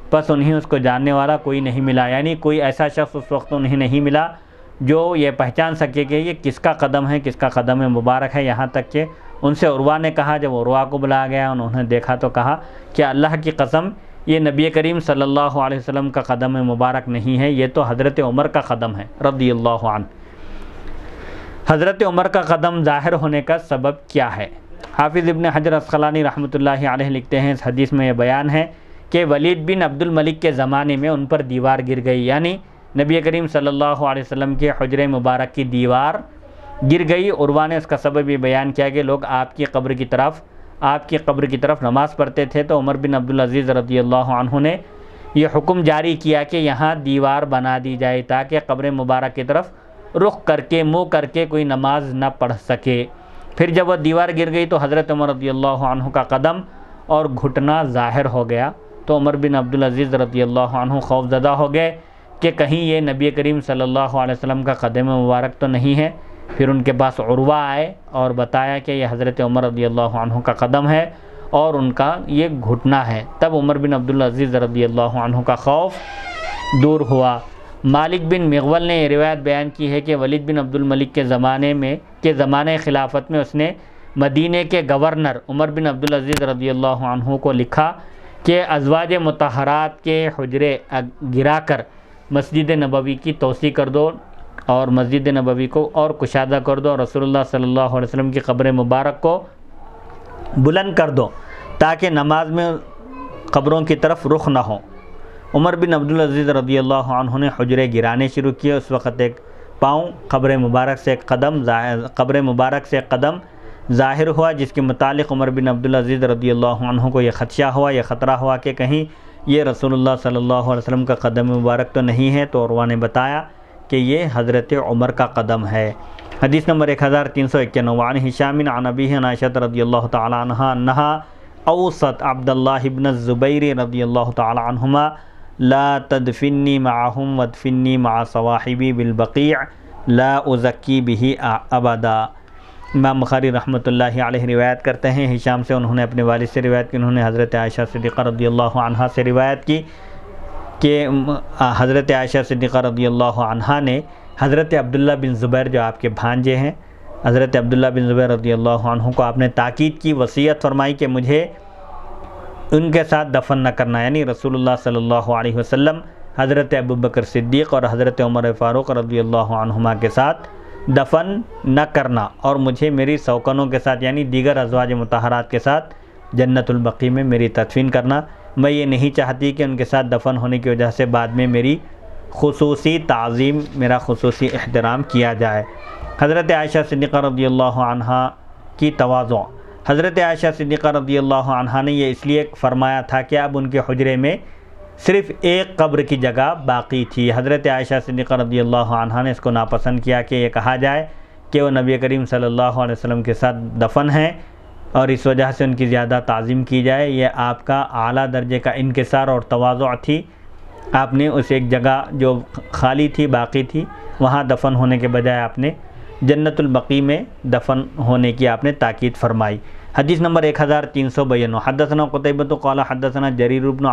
پس انہیں اس کو جاننے والا کوئی نہیں ملا، یعنی کوئی ایسا شخص اس وقت انہیں نہیں ملا جو یہ پہچان سکے کہ یہ کس کا قدم ہے، کس کا قدم مبارک ہے، یہاں تک کہ ان سے عروہ نے کہا، جب عروہ کو بلایا گیا انہوں نے دیکھا تو کہا کہ اللہ کی قسم یہ نبی کریم صلی اللہ علیہ وسلم کا قدم مبارک نہیں ہے، یہ تو حضرت عمر کا قدم ہے رضی اللہ عنہ۔ حضرت عمر کا قدم ظاہر ہونے کا سبب کیا ہے؟ حافظ ابن حجر عسقلانی رحمۃ اللہ علیہ لکھتے ہیں اس حدیث میں یہ بیان ہے کہ ولید بن عبد الملک کے زمانے میں ان پر دیوار گر گئی، یعنی نبی کریم صلی اللہ علیہ وسلم کے حجرہ مبارک کی دیوار گر گئی۔ عروہ نے اس کا سبب یہ بیان کیا کہ لوگ آپ کی قبر کی طرف نماز پڑھتے تھے، تو عمر بن عبدالعزیز رضی اللہ عنہ نے یہ حکم جاری کیا کہ یہاں دیوار بنا دی جائے تاکہ قبر مبارک کی طرف رخ کر کے منہ کر کے کوئی نماز نہ پڑھ سکے۔ پھر جب وہ دیوار گر گئی تو حضرت عمر رضی اللہ عنہ کا قدم اور گھٹنا ظاہر ہو گیا، تو عمر بن عبدالعزیز رضی اللہ عنہ خوف زدہ ہو گئے کہ کہیں یہ نبی کریم صلی اللہ علیہ وسلم کا قدم مبارک تو نہیں ہے۔ پھر ان کے پاس عروہ آئے اور بتایا کہ یہ حضرت عمر رضی اللہ عنہ کا قدم ہے اور ان کا یہ گھٹنا ہے۔ تب عمر بن عبدالعزیز رضی اللہ عنہ کا خوف دور ہوا۔ مالک بن مغول نے یہ روایت بیان کی ہے کہ ولید بن عبد الملک کے زمانے خلافت میں اس نے مدینے کے گورنر عمر بن عبدالعزیز رضی اللہ عنہ کو لکھا کہ ازواج مطہرات کے حجرے گرا کر مسجد نبوی کی توسیع کر دو اور مسجد نبوی کو اور کشادہ کر دو اور رسول اللہ صلی اللہ علیہ وسلم کی قبر مبارک کو بلند کر دو تاکہ نماز میں قبروں کی طرف رخ نہ ہو۔ عمر بن عبدالعزیز رضی اللہ عنہ نے حجرے گرانے شروع کیے۔ اس وقت ایک پاؤں قبر مبارک سے ایک قدم ظاہر ہوا، جس کے متعلق عمر بن عبدالعزیز رضی اللہ عنہ کو یہ خدشہ ہوا، یہ خطرہ ہوا کہ کہیں یہ رسول اللہ صلی اللہ علیہ وسلم کا قدم مبارک تو نہیں ہے۔ تو عروہ نے بتایا کہ یہ حضرت عمر کا قدم ہے۔ حدیث نمبر 1391 وعن ہشام عن ابیہ عن عائشہ رضی اللہ تعالی عنہا انہا اوصت عبداللہ بن الزبیر رضی اللہ تعالی عنہما لا تدفنی معہم وادفنی مع صواحبی بالبقیع لا ازکی بہ ابدا۔ امام بخاری رحمۃ اللہ علیہ روایت کرتے ہیں ہشام سے، انہوں نے اپنے والد سے روایت کی، انہوں نے حضرت عائشہ صدیقہ رضی اللہ عنہا سے روایت کی کہ حضرت عائشہ صدیقہ رضی اللہ عنہا نے حضرت عبداللہ بن زبیر جو آپ کے بھانجے ہیں، حضرت عبداللہ بن زبیر رضی اللہ عنہ کو آپ نے تاکید کی، وصیت فرمائی کہ مجھے ان کے ساتھ دفن نہ کرنا، یعنی رسول اللہ صلی اللہ علیہ وسلم، حضرت ابوبکر صدیق اور حضرت عمر فاروق رضی اللہ عنہما کے ساتھ دفن نہ کرنا، اور مجھے میری سوکنوں کے ساتھ یعنی دیگر ازواج مطہرات کے ساتھ جنت البقیع میں میری تدفین کرنا۔ میں یہ نہیں چاہتی کہ ان کے ساتھ دفن ہونے کی وجہ سے بعد میں میری خصوصی تعظیم، میرا خصوصی احترام کیا جائے۔ حضرت عائشہ صدیقہ رضی اللہ عنہا کی تواضع۔ حضرت عائشہ صدیقہ رضی اللہ عنہا نے یہ اس لیے فرمایا تھا کہ اب ان کے حجرے میں صرف ایک قبر کی جگہ باقی تھی۔ حضرت عائشہ صدیقہ رضی اللہ عنہا نے اس کو ناپسند کیا کہ یہ کہا جائے کہ وہ نبی کریم صلی اللہ علیہ وسلم کے ساتھ دفن ہیں اور اس وجہ سے ان کی زیادہ تعظیم کی جائے۔ یہ آپ کا اعلیٰ درجے کا انکسار اور تواضع تھی۔ آپ نے اس ایک جگہ جو خالی تھی، باقی تھی، وہاں دفن ہونے کے بجائے آپ نے جنت البقیع میں دفن ہونے کی آپ نے تاکید فرمائی۔ حدیث نمبر 1392 حدثنا قتیبہ قال حدثنا جریر بن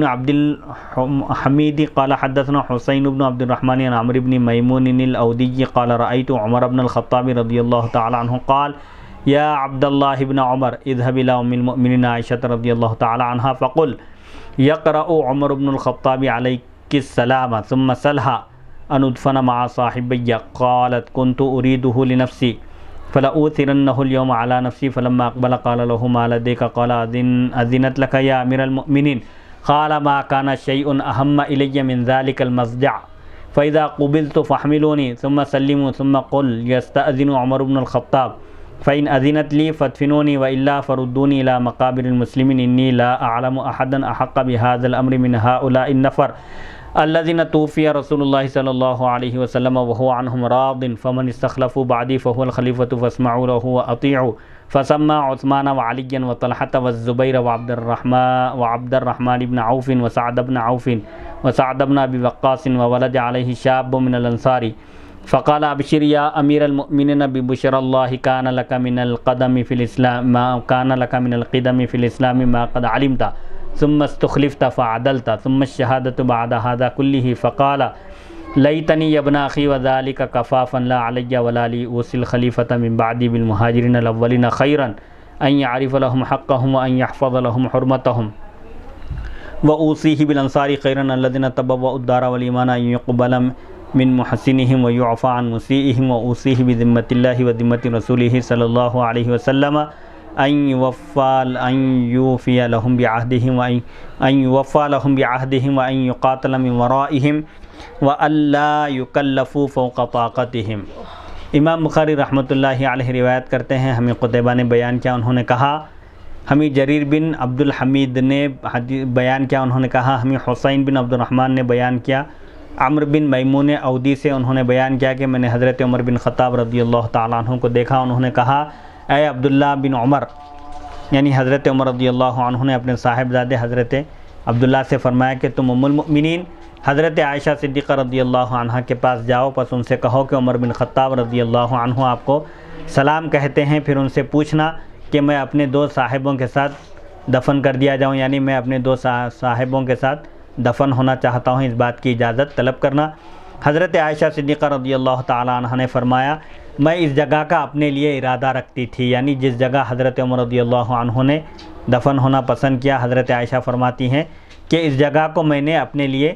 عبد الحمید قال حدثنا حسین بن عبد الرحمن عن عمرو بن میمون الاودی قال رأيت عمر بن الخطاب رضی اللہ تعالی عنہ قال یا عبد اللہ بن عمر اذهب الى ام المؤمنین عائشہ رضی اللہ تعالی عنہ فقل يقرأ عمر بن الخطاب عليك السلام ثم سلها ان ادفن مع صاحبي قالت كنت اريده لنفسي فلأوثرنه اليوم على نفسي فلما اقبل قال له ما لديك قال اذنت لك يا امير المؤمنين قال ما كان شيء اهم الي من ذلك المضجع فاذا قبلت فاحملوني ثم سلموا ثم قل يستأذن عمر بن الخطاب فإن أذنت لي فادفنوني وإلا فردوني إلى مقابر المسلمين إني لا أعلم أحدا أحق بهذا الأمر من هؤلاء النفر الذين توفي رسول الله صلى الله عليه وسلم وهو عنهم راض فمن استخلفوا بعدي فهو الخليفة فاسمعوا له وأطيعوا فسمى عثمان وعليا وطلحة والزبير وعبد الرحمن بن عوف وسعد بن عوف وسعد بن أبي وقاص وولد عليه شاب من الأنصار فقال ابشر یا امیر المؤمنین ببشر اللہ کان لک من القدم فی الاسلام ما قد علمت ثم استخلفت فعدلت ثم الشهادة بعد هذا كله فقال لیتنی ابن اخی وذلك کفافا لا علی ولا لی اوصی الخلیفة من بعدی بالمہاجرین الاولین خیرا ان یعرف لهم حقهم وان یحفظ لهم حرمتهم واوصیہ بالانصار خیرا الذین تبوأوا الدار والایمان ان یقبل من محسنهم ويعفى عن مسيئهم وأوصيه بذمة الله وذمة رسوله صلى الله عليه وسلم أن يوفي لهم بعهدهم وأن يقاتل من ورائهم وألا يكلفوا فوق طاقتهم۔ امام بخاری رحمۃ اللہ علیہ روایت کرتے ہیں، ہمیں قتیبہ نے بیان کیا، انہوں نے کہا، ہمیں جریر بن عبد الحمید نے بیان کیا، انہوں نے کہا، ہمیں حسین بن عبد الرحمن نے بیان کیا، عمرو بن میمون عودی سے انہوں نے بیان کیا کہ میں نے حضرت عمر بن خطاب رضی اللہ تعالیٰ عنہ کو دیکھا، انہوں نے کہا اے عبداللہ بن عمر، یعنی حضرت عمر رضی اللہ عنہ نے اپنے صاحبزادے حضرت عبداللہ سے فرمایا کہ تم ام المؤمنین حضرت عائشہ صدیقہ رضی اللہ عنہ کے پاس جاؤ، پس ان سے کہو کہ عمر بن خطاب رضی اللہ عنہ آپ کو سلام کہتے ہیں، پھر ان سے پوچھنا کہ میں اپنے 2 صاحبوں کے ساتھ دفن کر دیا جاؤں، یعنی میں اپنے 2 صاحبوں کے ساتھ دفن ہونا چاہتا ہوں، اس بات کی اجازت طلب کرنا۔ حضرت عائشہ صدیقہ رضی اللہ تعالیٰ عنہ نے فرمایا میں اس جگہ کا اپنے لیے ارادہ رکھتی تھی، یعنی جس جگہ حضرت عمر رضی اللہ عنہ نے دفن ہونا پسند کیا، حضرت عائشہ فرماتی ہیں کہ اس جگہ کو میں نے اپنے لیے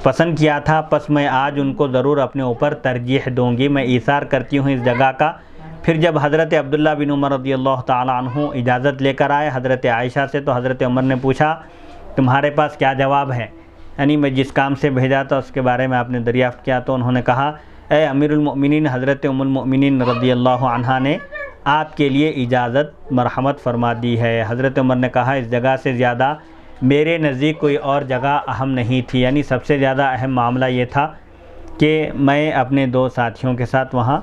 پسند کیا تھا، پس میں آج ان کو ضرور اپنے اوپر ترجیح دوں گی، میں ایثار کرتی ہوں اس جگہ کا۔ پھر جب حضرت عبداللہ بن عمر رضی اللہ تعالیٰ عنہ اجازت لے کر آئے حضرت عائشہ سے، تو حضرت عمر نے پوچھا تمہارے پاس کیا جواب ہے، یعنی میں جس کام سے بھیجا تھا اس کے بارے میں آپ نے دریافت کیا، تو انہوں نے کہا اے امیر المؤمنین، حضرت ام المؤمنین رضی اللہ عنہا نے آپ کے لیے اجازت مرحمت فرما دی ہے۔ حضرت عمر نے کہا اس جگہ سے زیادہ میرے نزدیک کوئی اور جگہ اہم نہیں تھی، یعنی سب سے زیادہ اہم معاملہ یہ تھا کہ میں اپنے 2 ساتھیوں کے ساتھ وہاں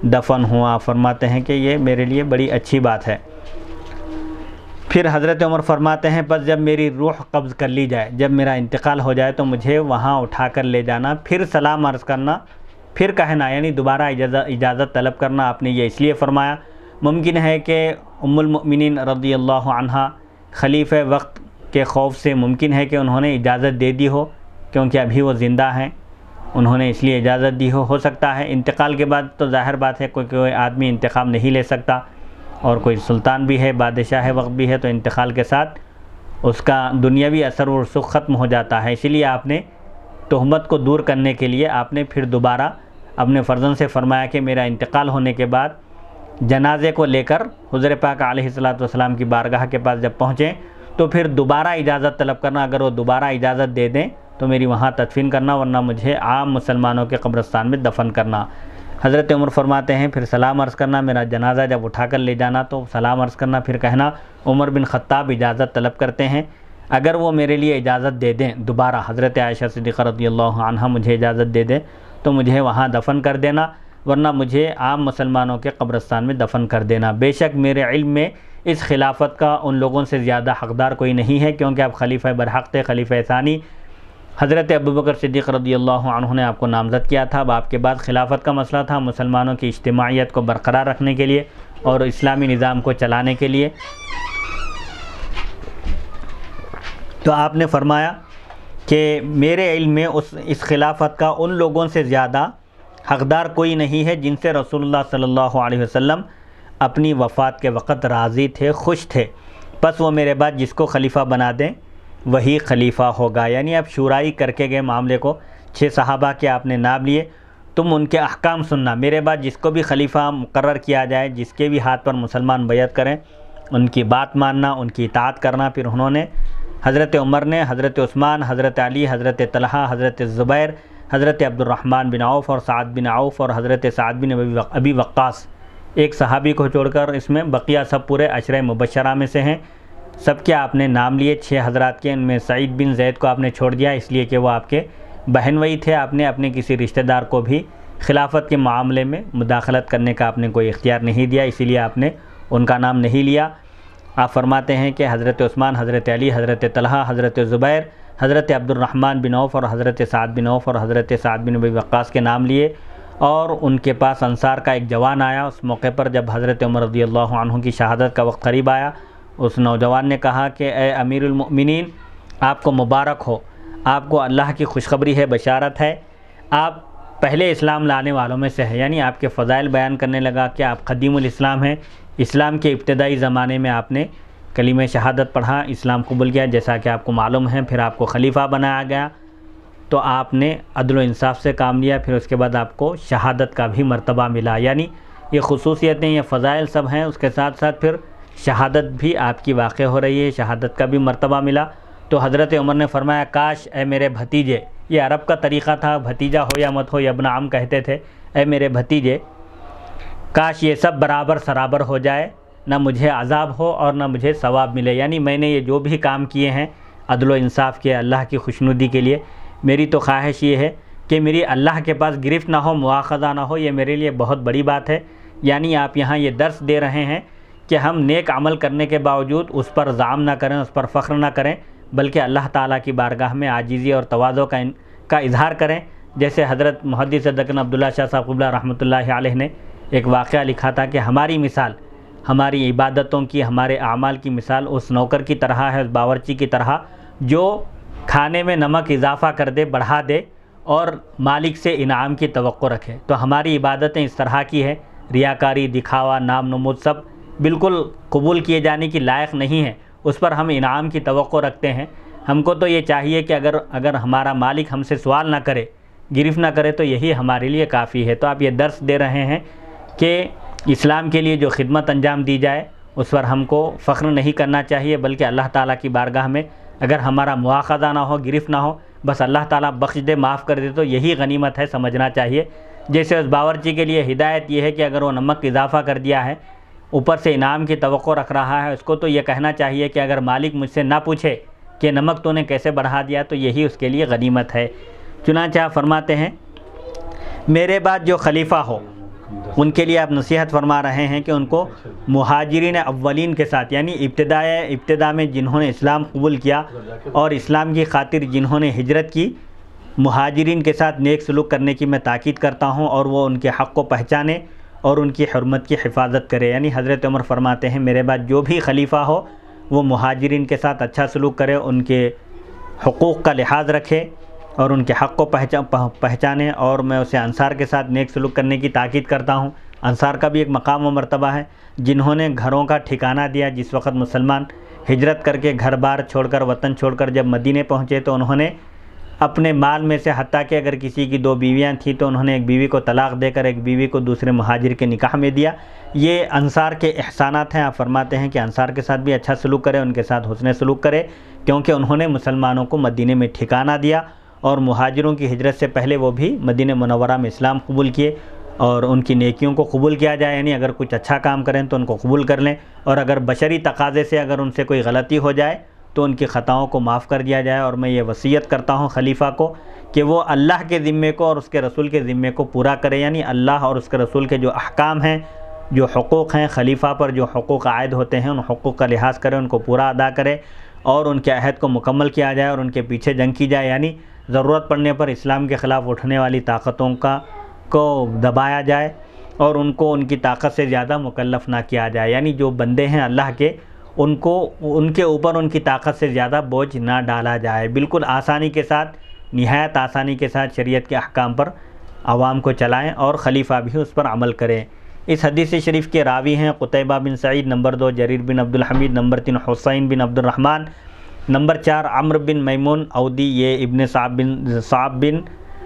دفن ہوا۔ فرماتے ہیں کہ یہ میرے لیے بڑی اچھی بات ہے۔ پھر حضرت عمر فرماتے ہیں بس جب میری روح قبض کر لی جائے، جب میرا انتقال ہو جائے تو مجھے وہاں اٹھا کر لے جانا، پھر سلام عرض کرنا، پھر کہنا، یعنی دوبارہ اجازت طلب کرنا۔ آپ نے یہ اس لیے فرمایا ممکن ہے کہ ام المؤمنین رضی اللہ عنہا خلیفہ وقت کے خوف سے ممکن ہے کہ انہوں نے اجازت دے دی ہو، کیونکہ ابھی وہ زندہ ہیں، انہوں نے اس لیے اجازت دی ہو سکتا ہے۔ انتقال کے بعد تو ظاہر بات ہے کوئی آدمی انتقام نہیں لے سکتا، اور کوئی سلطان بھی ہے، بادشاہ وقت بھی ہے، تو انتقال کے ساتھ اس کا دنیاوی اثر و رسوخ ختم ہو جاتا ہے۔ اسی لیے آپ نے تہمت کو دور کرنے کے لیے آپ نے پھر دوبارہ اپنے فرزند سے فرمایا کہ میرا انتقال ہونے کے بعد جنازے کو لے کر حضور پاک علیہ الصلوۃ والسلام کی بارگاہ کے پاس جب پہنچیں تو پھر دوبارہ اجازت طلب کرنا، اگر وہ دوبارہ اجازت دے دیں تو میری وہاں تدفین کرنا، ورنہ مجھے عام مسلمانوں کے قبرستان میں دفن کرنا۔ حضرت عمر فرماتے ہیں پھر سلام عرض کرنا، میرا جنازہ جب اٹھا کر لے جانا تو سلام عرض کرنا، پھر کہنا عمر بن خطاب اجازت طلب کرتے ہیں، اگر وہ میرے لیے اجازت دے دیں دوبارہ، حضرت عائشہ صدیقہ رضی اللہ عنہا مجھے اجازت دے دیں تو مجھے وہاں دفن کر دینا، ورنہ مجھے عام مسلمانوں کے قبرستان میں دفن کر دینا۔ بے شک میرے علم میں اس خلافت کا ان لوگوں سے زیادہ حقدار کوئی نہیں ہے، کیونکہ آپ خلیفہ برحق تھے، خلیفہ ثانی حضرت ابوبکر صدیق رضی اللہ عنہ نے آپ کو نامزد کیا تھا۔ اب آپ کے بعد خلافت کا مسئلہ تھا مسلمانوں کی اجتماعیت کو برقرار رکھنے کے لیے اور اسلامی نظام کو چلانے کے لیے، تو آپ نے فرمایا کہ میرے علم میں اس خلافت کا ان لوگوں سے زیادہ حقدار کوئی نہیں ہے جن سے رسول اللہ صلی اللہ علیہ وسلم اپنی وفات کے وقت راضی تھے، خوش تھے، پس وہ میرے بعد جس کو خلیفہ بنا دیں وہی خلیفہ ہوگا۔ یعنی اب شورائی کر کے گئے معاملے کو، 6 صحابہ کے آپ نے نام لیے، تم ان کے احکام سننا، میرے بعد جس کو بھی خلیفہ مقرر کیا جائے، جس کے بھی ہاتھ پر مسلمان بیعت کریں، ان کی بات ماننا، ان کی اطاعت کرنا۔ پھر انہوں نے حضرت عمر نے حضرت عثمان، حضرت علی، حضرت طلحہ، حضرت زبیر، حضرت عبد الرحمن بن عوف اور سعد بن عوف اور حضرت سعد بن ابی وقاص، ایک صحابی کو چھوڑ کر اس میں بقیہ سب پورے عشرہ مبشرہ میں سے ہیں، سب کے آپ نے نام لیے 6 حضرات کے۔ ان میں سعید بن زید کو آپ نے چھوڑ دیا اس لیے کہ وہ آپ کے بہنوئی تھے، آپ نے اپنے کسی رشتہ دار کو بھی خلافت کے معاملے میں مداخلت کرنے کا آپ نے کوئی اختیار نہیں دیا، اسی لیے آپ نے ان کا نام نہیں لیا۔ آپ فرماتے ہیں کہ حضرت عثمان، حضرت علی، حضرت طلحہ، حضرت زبیر، حضرت عبد الرحمن بن عوف اور حضرت سعد بن عوف اور حضرت سعد بن ابی وقاص کے نام لیے، اور ان کے پاس انصار کا ایک جوان آیا۔ اس موقع پر جب حضرت عمر رضی اللہ عنہ کی شہادت کا وقت قریب آیا، اس نوجوان نے کہا کہ اے امیر المؤمنین، آپ کو مبارک ہو، آپ کو اللہ کی خوشخبری ہے، بشارت ہے، آپ پہلے اسلام لانے والوں میں سے ہے، یعنی آپ کے فضائل بیان کرنے لگا کہ آپ قدیم الاسلام ہیں، اسلام کے ابتدائی زمانے میں آپ نے کلمہ شہادت پڑھا، اسلام قبول کیا، جیسا کہ آپ کو معلوم ہے، پھر آپ کو خلیفہ بنایا گیا تو آپ نے عدل و انصاف سے کام لیا، پھر اس کے بعد آپ کو شہادت کا بھی مرتبہ ملا، یعنی یہ خصوصیتیں، یہ فضائل سب ہیں، اس کے ساتھ ساتھ پھر شہادت بھی آپ کی واقع ہو رہی ہے، شہادت کا بھی مرتبہ ملا۔ تو حضرت عمر نے فرمایا کاش اے میرے بھتیجے، یہ عرب کا طریقہ تھا، بھتیجا ہو یا مت ہو، یا ابن عم کہتے تھے، اے میرے بھتیجے، کاش یہ سب برابر سرابر ہو جائے، نہ مجھے عذاب ہو اور نہ مجھے ثواب ملے، یعنی میں نے یہ جو بھی کام کیے ہیں عدل و انصاف کے، اللہ کی خوشنودی کے لیے، میری تو خواہش یہ ہے کہ میری اللہ کے پاس گرفت نہ ہو، مواخذہ نہ ہو، یہ میرے لیے بہت بڑی بات ہے۔ یعنی آپ یہاں یہ درس دے رہے ہیں کہ ہم نیک عمل کرنے کے باوجود اس پر زعم نہ کریں، اس پر فخر نہ کریں، بلکہ اللہ تعالیٰ کی بارگاہ میں عاجزی اور تواضع کا اظہار کریں۔ جیسے حضرت محدث دکن عبداللہ شاہ صاحب قبلہ رحمۃ اللہ علیہ نے ایک واقعہ لکھا تھا کہ ہماری مثال، ہماری عبادتوں کی، ہمارے اعمال کی مثال اس نوکر کی طرح ہے، اس باورچی کی طرح جو کھانے میں نمک اضافہ کر دے، بڑھا دے اور مالک سے انعام کی توقع رکھے۔ تو ہماری عبادتیں اس طرح کی ہے، ریاکاری، دکھاوا، نام نمود سب بالکل قبول کیے جانے کی لائق نہیں ہے، اس پر ہم انعام کی توقع رکھتے ہیں۔ ہم کو تو یہ چاہیے کہ اگر ہمارا مالک ہم سے سوال نہ کرے، گرفت نہ کرے، تو یہی ہمارے لیے کافی ہے۔ تو آپ یہ درس دے رہے ہیں کہ اسلام کے لیے جو خدمت انجام دی جائے اس پر ہم کو فخر نہیں کرنا چاہیے، بلکہ اللہ تعالیٰ کی بارگاہ میں اگر ہمارا مواخذہ نہ ہو، گرفت نہ ہو، بس اللہ تعالیٰ بخش دے، معاف کر دے، تو یہی غنیمت ہے، سمجھنا چاہیے۔ جیسے اس باورچی کے لیے ہدایت یہ ہے کہ اگر وہ نمک اضافہ کر دیا ہے، اوپر سے انعام کی توقع رکھ رہا ہے، اس کو تو یہ کہنا چاہیے کہ اگر مالک مجھ سے نہ پوچھے کہ نمک تو نے کیسے بڑھا دیا، تو یہی اس کے لیے غنیمت ہے۔ چنانچہ آپ فرماتے ہیں میرے بعد جو خلیفہ ہو ان کے لیے آپ نصیحت فرما رہے ہیں کہ ان کو مہاجرین اولین کے ساتھ، یعنی ابتدا میں جنہوں نے اسلام قبول کیا اور اسلام کی خاطر جنہوں نے ہجرت کی، مہاجرین کے ساتھ نیک سلوک کرنے کی میں تاکید کرتا ہوں، اور وہ ان کے حق کو پہچانے اور ان کی حرمت کی حفاظت کرے۔ یعنی حضرت عمر فرماتے ہیں میرے بعد جو بھی خلیفہ ہو وہ مہاجرین کے ساتھ اچھا سلوک کرے، ان کے حقوق کا لحاظ رکھے اور ان کے حق کو پہچانے، اور میں اسے انصار کے ساتھ نیک سلوک کرنے کی تاکید کرتا ہوں۔ انصار کا بھی ایک مقام و مرتبہ ہے، جنہوں نے گھروں کا ٹھکانہ دیا۔ جس وقت مسلمان ہجرت کر کے گھر بار چھوڑ کر، وطن چھوڑ کر جب مدینے پہنچے تو انہوں نے اپنے مال میں سے، حتیٰ کہ اگر کسی کی 2 بیویاں تھیں تو انہوں نے ایک بیوی کو طلاق دے کر ایک بیوی کو دوسرے مہاجر کے نکاح میں دیا۔ یہ انصار کے احسانات ہیں۔ آپ فرماتے ہیں کہ انصار کے ساتھ بھی اچھا سلوک کرے، ان کے ساتھ حسن سلوک کرے، کیونکہ انہوں نے مسلمانوں کو مدینے میں ٹھکانہ دیا، اور مہاجروں کی ہجرت سے پہلے وہ بھی مدینہ منورہ میں اسلام قبول کیے، اور ان کی نیکیوں کو قبول کیا جائے۔ یعنی اگر کچھ اچھا کام کریں تو ان کو قبول کر لیں، اور اگر بشری تقاضے سے اگر ان سے کوئی غلطی ہو جائے تو ان کی خطاؤں کو معاف کر دیا جائے۔ اور میں یہ وصیت کرتا ہوں خلیفہ کو کہ وہ اللہ کے ذمے کو اور اس کے رسول کے ذمے کو پورا کرے، یعنی اللہ اور اس کے رسول کے جو احکام ہیں، جو حقوق ہیں، خلیفہ پر جو حقوق عائد ہوتے ہیں، ان حقوق کا لحاظ کرے، ان کو پورا ادا کرے، اور ان کے عہد کو مکمل کیا جائے اور ان کے پیچھے جنگ کی جائے۔ یعنی ضرورت پڑنے پر اسلام کے خلاف اٹھنے والی طاقتوں کو دبایا جائے، اور ان کو ان کی طاقت سے زیادہ مکلف نہ کیا جائے۔ یعنی جو بندے ہیں اللہ کے، ان کے اوپر ان کی طاقت سے زیادہ بوجھ نہ ڈالا جائے۔ بالکل آسانی کے ساتھ، نہایت آسانی کے ساتھ شریعت کے احکام پر عوام کو چلائیں، اور خلیفہ بھی اس پر عمل کریں۔ اس حدیث شریف کے راوی ہیں قتیبہ بن سعید، نمبر 2 جریر بن عبد الحمید، نمبر 3 حسین بن عبد الرحمن، نمبر 4 عمرو بن میمون اودی، یہ ابن صعب بن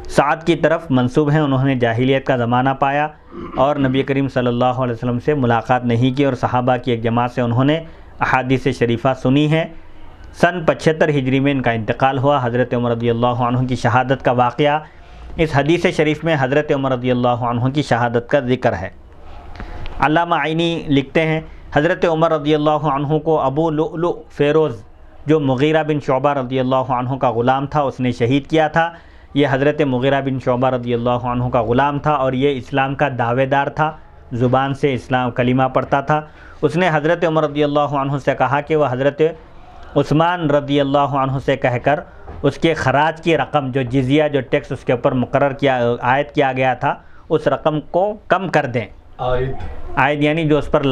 سعد کی طرف منسوب ہیں۔ انہوں نے جاہلیت کا زمانہ پایا اور نبی کریم صلی اللہ علیہ وسلم سے ملاقات نہیں کی، اور صحابہ کی ایک جماعت سے انہوں نے احادیث شریفہ سنی ہیں۔ سن 75 ہجری میں ان کا انتقال ہوا۔ حضرت عمر رضی اللہ عنہ کی شہادت کا واقعہ اس حدیث شریف میں حضرت عمر رضی اللہ عنہ کی شہادت کا ذکر ہے۔ علامہ عینی لکھتے ہیں حضرت عمر رضی اللہ عنہ کو ابو لؤلؤ فیروز، جو مغیرہ بن شعبہ رضی اللہ عنہ کا غلام تھا، اس نے شہید کیا تھا۔ یہ حضرت مغیرہ بن شعبہ رضی اللہ عنہ کا غلام تھا، اور یہ اسلام کا دعوے دار تھا، زبان سے اسلام کلمہ پڑھتا تھا۔ اس نے حضرت عمر رضی اللہ عنہ سے کہا کہ وہ حضرت عثمان رضی اللہ عنہ سے کہہ کر اس کے خراج کی رقم، جو جزیہ، جو ٹیکس اس کے اوپر عائد کیا گیا تھا، اس رقم کو کم کر دیں۔ عائد یعنی جو اس پر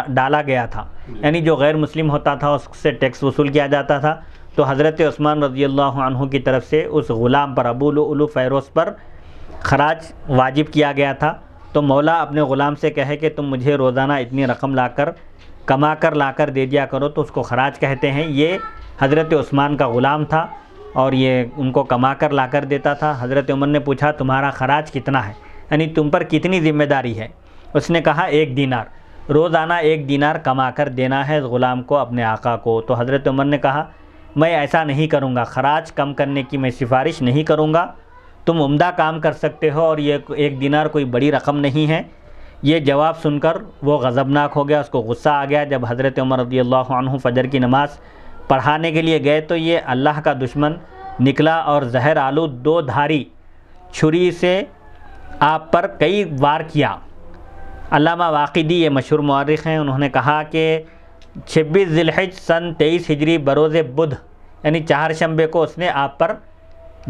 ڈالا گیا تھا، یعنی جو غیر مسلم ہوتا تھا اس سے ٹیکس وصول کیا جاتا تھا، تو حضرت عثمان رضی اللہ عنہ کی طرف سے اس غلام پر، ابو لؤلؤ فیروز پر خراج واجب کیا گیا تھا۔ تو مولا اپنے غلام سے کہے کہ تم مجھے روزانہ اتنی رقم کما کر لا کر دے دیا کرو، تو اس کو خراج کہتے ہیں۔ یہ حضرت عثمان کا غلام تھا اور یہ ان کو کما کر لا کر دیتا تھا۔ حضرت عمر نے پوچھا تمہارا خراج کتنا ہے، یعنی تم پر کتنی ذمہ داری ہے؟ اس نے کہا 1 دینار، روزانہ 1 دینار کما کر دینا ہے اس غلام کو، اپنے آقا کو۔ تو حضرت عمر نے کہا میں ایسا نہیں کروں گا، خراج کم کرنے کی میں سفارش نہیں کروں گا، تم عمدہ کام کر سکتے ہو، اور یہ 1 دینار کوئی بڑی رقم نہیں ہے۔ یہ جواب سن کر وہ غضبناک ہو گیا، اس کو غصہ آ گیا۔ جب حضرت عمر رضی اللہ عنہ فجر کی نماز پڑھانے کے لیے گئے تو یہ اللہ کا دشمن نکلا اور زہر آلود 2 دھاری چھری سے آپ پر کئی وار کیا۔ علامہ واقدی یہ مشہور مورخ ہیں، انہوں نے کہا کہ 26 ذی الحج سن 23 ہجری بروز بدھ یعنی چہارشنبے کو اس نے آپ پر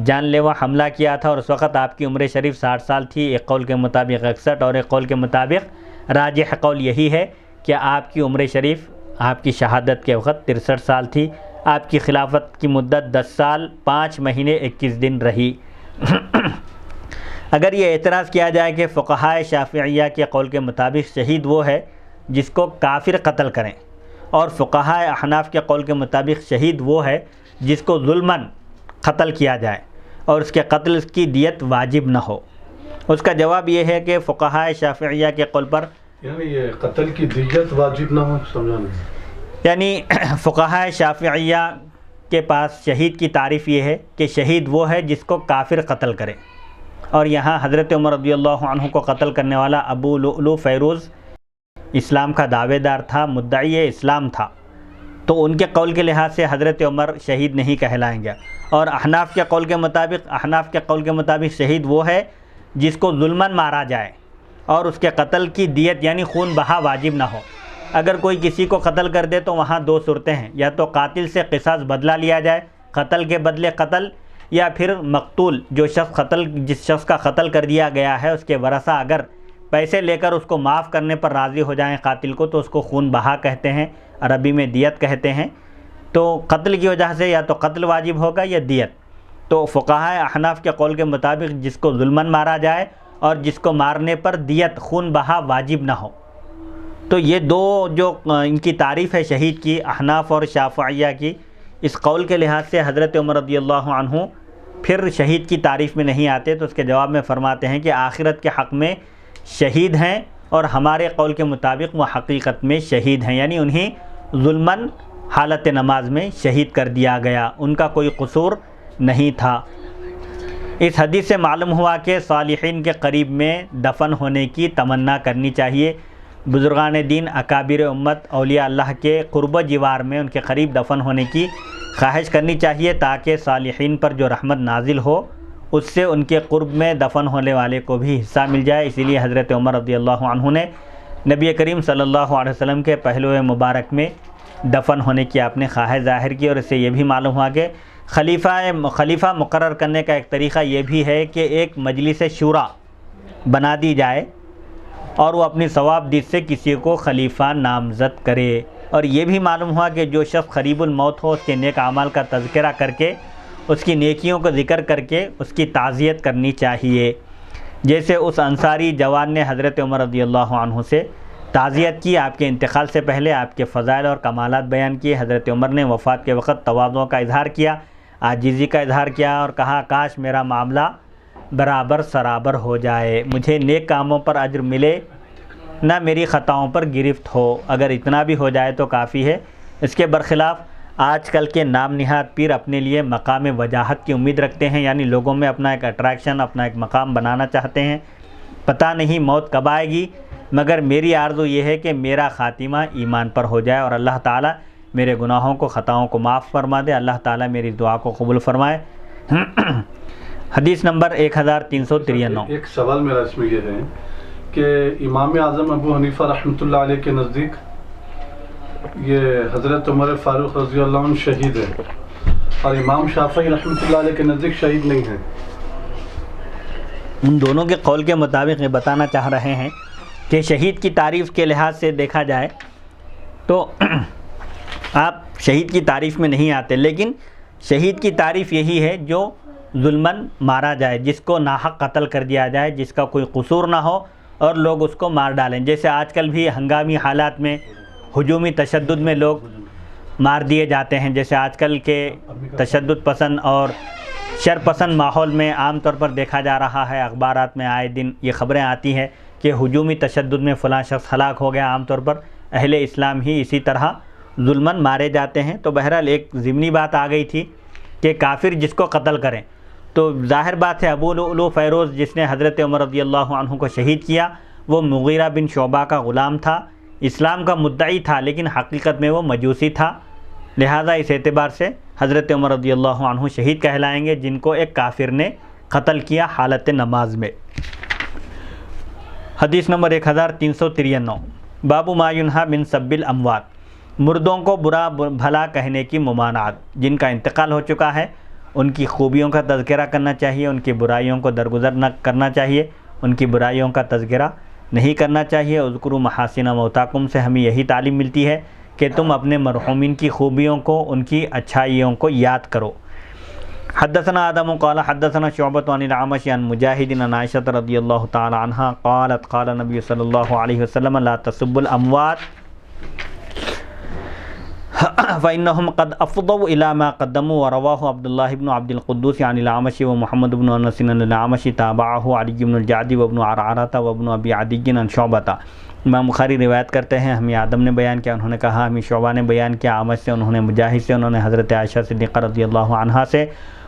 جان لیوا حملہ کیا تھا، اور اس وقت آپ کی عمر شریف 60 سال تھی، ایک قول کے مطابق 61 اور ایک قول کے مطابق راجح قول یہی ہے کہ آپ کی عمر شریف آپ کی شہادت کے وقت 63 سال تھی۔ آپ کی خلافت کی مدت 10 سال 5 مہینے 21 دن رہی۔ اگر یہ اعتراض کیا جائے کہ فقہائے شافعیہ کے قول کے مطابق شہید وہ ہے جس کو کافر قتل کریں، اور فقہائے احناف کے قول کے مطابق شہید وہ ہے جس کو ظلماً قتل کیا جائے اور اس کے قتل کی دیت واجب نہ ہو، اس کا جواب یہ ہے کہ فقہائے شافعیہ کے قول پر یعنی یہ قتل کی دیت واجب نہ ہو، سمجھا نہیں؟ یعنی فقہائے شافعیہ کے پاس شہید کی تعریف یہ ہے کہ شہید وہ ہے جس کو کافر قتل کرے، اور یہاں حضرت عمر رضی اللہ عنہ کو قتل کرنے والا ابو لؤلؤ فیروز اسلام کا دعوے دار تھا، مدعی اسلام تھا، تو ان کے قول کے لحاظ سے حضرت عمر شہید نہیں کہلائیں گے۔ اور احناف کے قول کے مطابق شہید وہ ہے جس کو ظلماً مارا جائے اور اس کے قتل کی دیت یعنی خون بہا واجب نہ ہو۔ اگر کوئی کسی کو قتل کر دے تو وہاں 2 صورتیں ہیں، یا تو قاتل سے قصاص بدلہ لیا جائے، قتل کے بدلے قتل، یا پھر مقتول جس شخص کا قتل کر دیا گیا ہے اس کے ورثہ اگر پیسے لے کر اس کو معاف کرنے پر راضی ہو جائیں قاتل کو، تو اس کو خون بہا کہتے ہیں، عربی میں دیت کہتے ہیں۔ تو قتل کی وجہ سے یا تو قتل واجب ہوگا یا دیت۔ تو فقہائے احناف کے قول کے مطابق جس کو ظلماً مارا جائے اور جس کو مارنے پر دیت خون بہا واجب نہ ہو۔ تو یہ 2 جو ان کی تعریف ہے شہید کی، احناف اور شافعیہ کی، اس قول کے لحاظ سے حضرت عمر رضی اللہ عنہ پھر شہید کی تعریف میں نہیں آتے، تو اس کے جواب میں فرماتے ہیں کہ آخرت کے حق میں شہید ہیں، اور ہمارے قول کے مطابق وہ حقیقت میں شہید ہیں، یعنی انہیں ظلماً حالت نماز میں شہید کر دیا گیا، ان کا کوئی قصور نہیں تھا۔ اس حدیث سے معلوم ہوا کہ صالحین کے قریب میں دفن ہونے کی تمنا کرنی چاہیے، بزرگان دین اکابر امت اولیاء اللہ کے قرب و جوار میں ان کے قریب دفن ہونے کی خواہش کرنی چاہیے، تاکہ صالحین پر جو رحمت نازل ہو اس سے ان کے قرب میں دفن ہونے والے کو بھی حصہ مل جائے۔ اسی لیے حضرت عمر رضی اللہ عنہ نے نبی کریم صلی اللہ علیہ وسلم کے پہلو مبارک میں دفن ہونے کی آپ نے خواہش ظاہر کی، اور اس سے یہ بھی معلوم ہوا کہ خلیفہ مقرر کرنے کا ایک طریقہ یہ بھی ہے کہ ایک مجلس شورا بنا دی جائے اور وہ اپنی ثوابدید سے کسی کو خلیفہ نامزد کرے۔ اور یہ بھی معلوم ہوا کہ جو شخص قریب الموت ہو اس کے نیک اعمال کا تذکرہ کر کے، اس کی نیکیوں کو ذکر کر کے اس کی تعزیت کرنی چاہیے، جیسے اس انصاری جوان نے حضرت عمر رضی اللہ عنہ سے تعزیت کی، آپ کے انتقال سے پہلے آپ کے فضائل اور کمالات بیان کیے۔ حضرت عمر نے وفات کے وقت تواضع کا اظہار کیا، عاجزی کا اظہار کیا، اور کہا کاش میرا معاملہ برابر سرابر ہو جائے، مجھے نیک کاموں پر اجر ملے نہ میری خطاؤں پر گرفت ہو، اگر اتنا بھی ہو جائے تو کافی ہے۔ اس کے برخلاف آج کل کے نام نہاد پیر اپنے لیے مقام وجاہت کی امید رکھتے ہیں، یعنی لوگوں میں اپنا ایک اٹریکشن، اپنا ایک مقام بنانا چاہتے ہیں۔ پتہ نہیں موت کب آئے گی، مگر میری آرزو یہ ہے کہ میرا خاتمہ ایمان پر ہو جائے اور اللہ تعالیٰ میرے گناہوں کو، خطاؤں کو معاف فرما دے، اللہ تعالیٰ میری دعا کو قبول فرمائے۔ حدیث نمبر 1393۔ ایک سوال میرا اس میں یہ ہے کہ امام اعظم ابو حنیفہ رحمۃ اللہ علیہ کے نزدیک یہ حضرت عمر فاروق رضی اللہ عنہ شہید ہے، اور امام شافعی رحمۃ اللہ علیہ کے نزدیک شہید نہیں ہے۔ ان دونوں کے قول کے مطابق یہ بتانا چاہ رہے ہیں کہ شہید کی تعریف کے لحاظ سے دیکھا جائے تو آپ شہید کی تعریف میں نہیں آتے، لیکن شہید کی تعریف یہی ہے جو ظلماً مارا جائے، جس کو ناحق قتل کر دیا جائے، جس کا کوئی قصور نہ ہو اور لوگ اس کو مار ڈالیں، جیسے آج کل بھی ہنگامی حالات میں ہجومی تشدد میں لوگ مار دیے جاتے ہیں، جیسے آج کل کے تشدد پسند اور شر پسند ماحول میں عام طور پر دیکھا جا رہا ہے، اخبارات میں آئے دن یہ خبریں آتی ہیں کہ ہجومی تشدد میں فلاں شخص ہلاک ہو گیا۔ عام طور پر اہل اسلام ہی اسی طرح ظلماً مارے جاتے ہیں۔ تو بہرحال ایک ضمنی بات آ گئی تھی کہ کافر جس کو قتل کریں، تو ظاہر بات ہے ابو لؤلؤ فیروز جس نے حضرت عمر رضی اللہ عنہ کو شہید کیا وہ مغیرہ بن شعبہ کا غلام تھا، اسلام کا مدعی تھا، لیکن حقیقت میں وہ مجوسی تھا، لہٰذا اس اعتبار سے حضرت عمر رضی اللہ عنہ شہید کہلائیں گے جن کو ایک کافر نے قتل کیا حالت نماز میں۔ حدیث نمبر 1393، باب ما ینہی من سب الاموات، مردوں کو برا بھلا کہنے کی ممانعت، جن کا انتقال ہو چکا ہے ان کی خوبیوں کا تذکرہ کرنا چاہیے، ان کی برائیوں کو درگزر نہ کرنا چاہیے، ان کی برائیوں کا تذکرہ نہیں کرنا چاہیے۔ اذکروا محاسن موتاکم سے ہمیں یہی تعلیم ملتی ہے کہ تم اپنے مرحومین کی خوبیوں کو، ان کی اچھائیوں کو یاد کرو۔ حدثنا آدم قال حدثنا شعبۃ عن الاعمش عن مجاہد عن عائشہ رضی اللہ تعالی عنہا قالت قال نبی صلی اللہ علیہ وسلم لا تسبوا الاموات فإنهم قد أفضوا إلى ما قدموا، ورواه عبد الله بن عبد القدوس عن الأعمش ومحمد بن أنس عن الأعمش تابعه علي بن الجعد وابن عرعرة وابن أبي عدي عن شعبة۔ امام بخاری روایت کرتے ہیں ہمیں آدم نے بیان کیا، انہوں نے کہا، ہمیں شعبہ نے بیان کیا، اعمش سے، انہوں نے مجاہد سے، انہوں نے حضرت عائشہ صدیقہ رضی اللہ عنہا سے،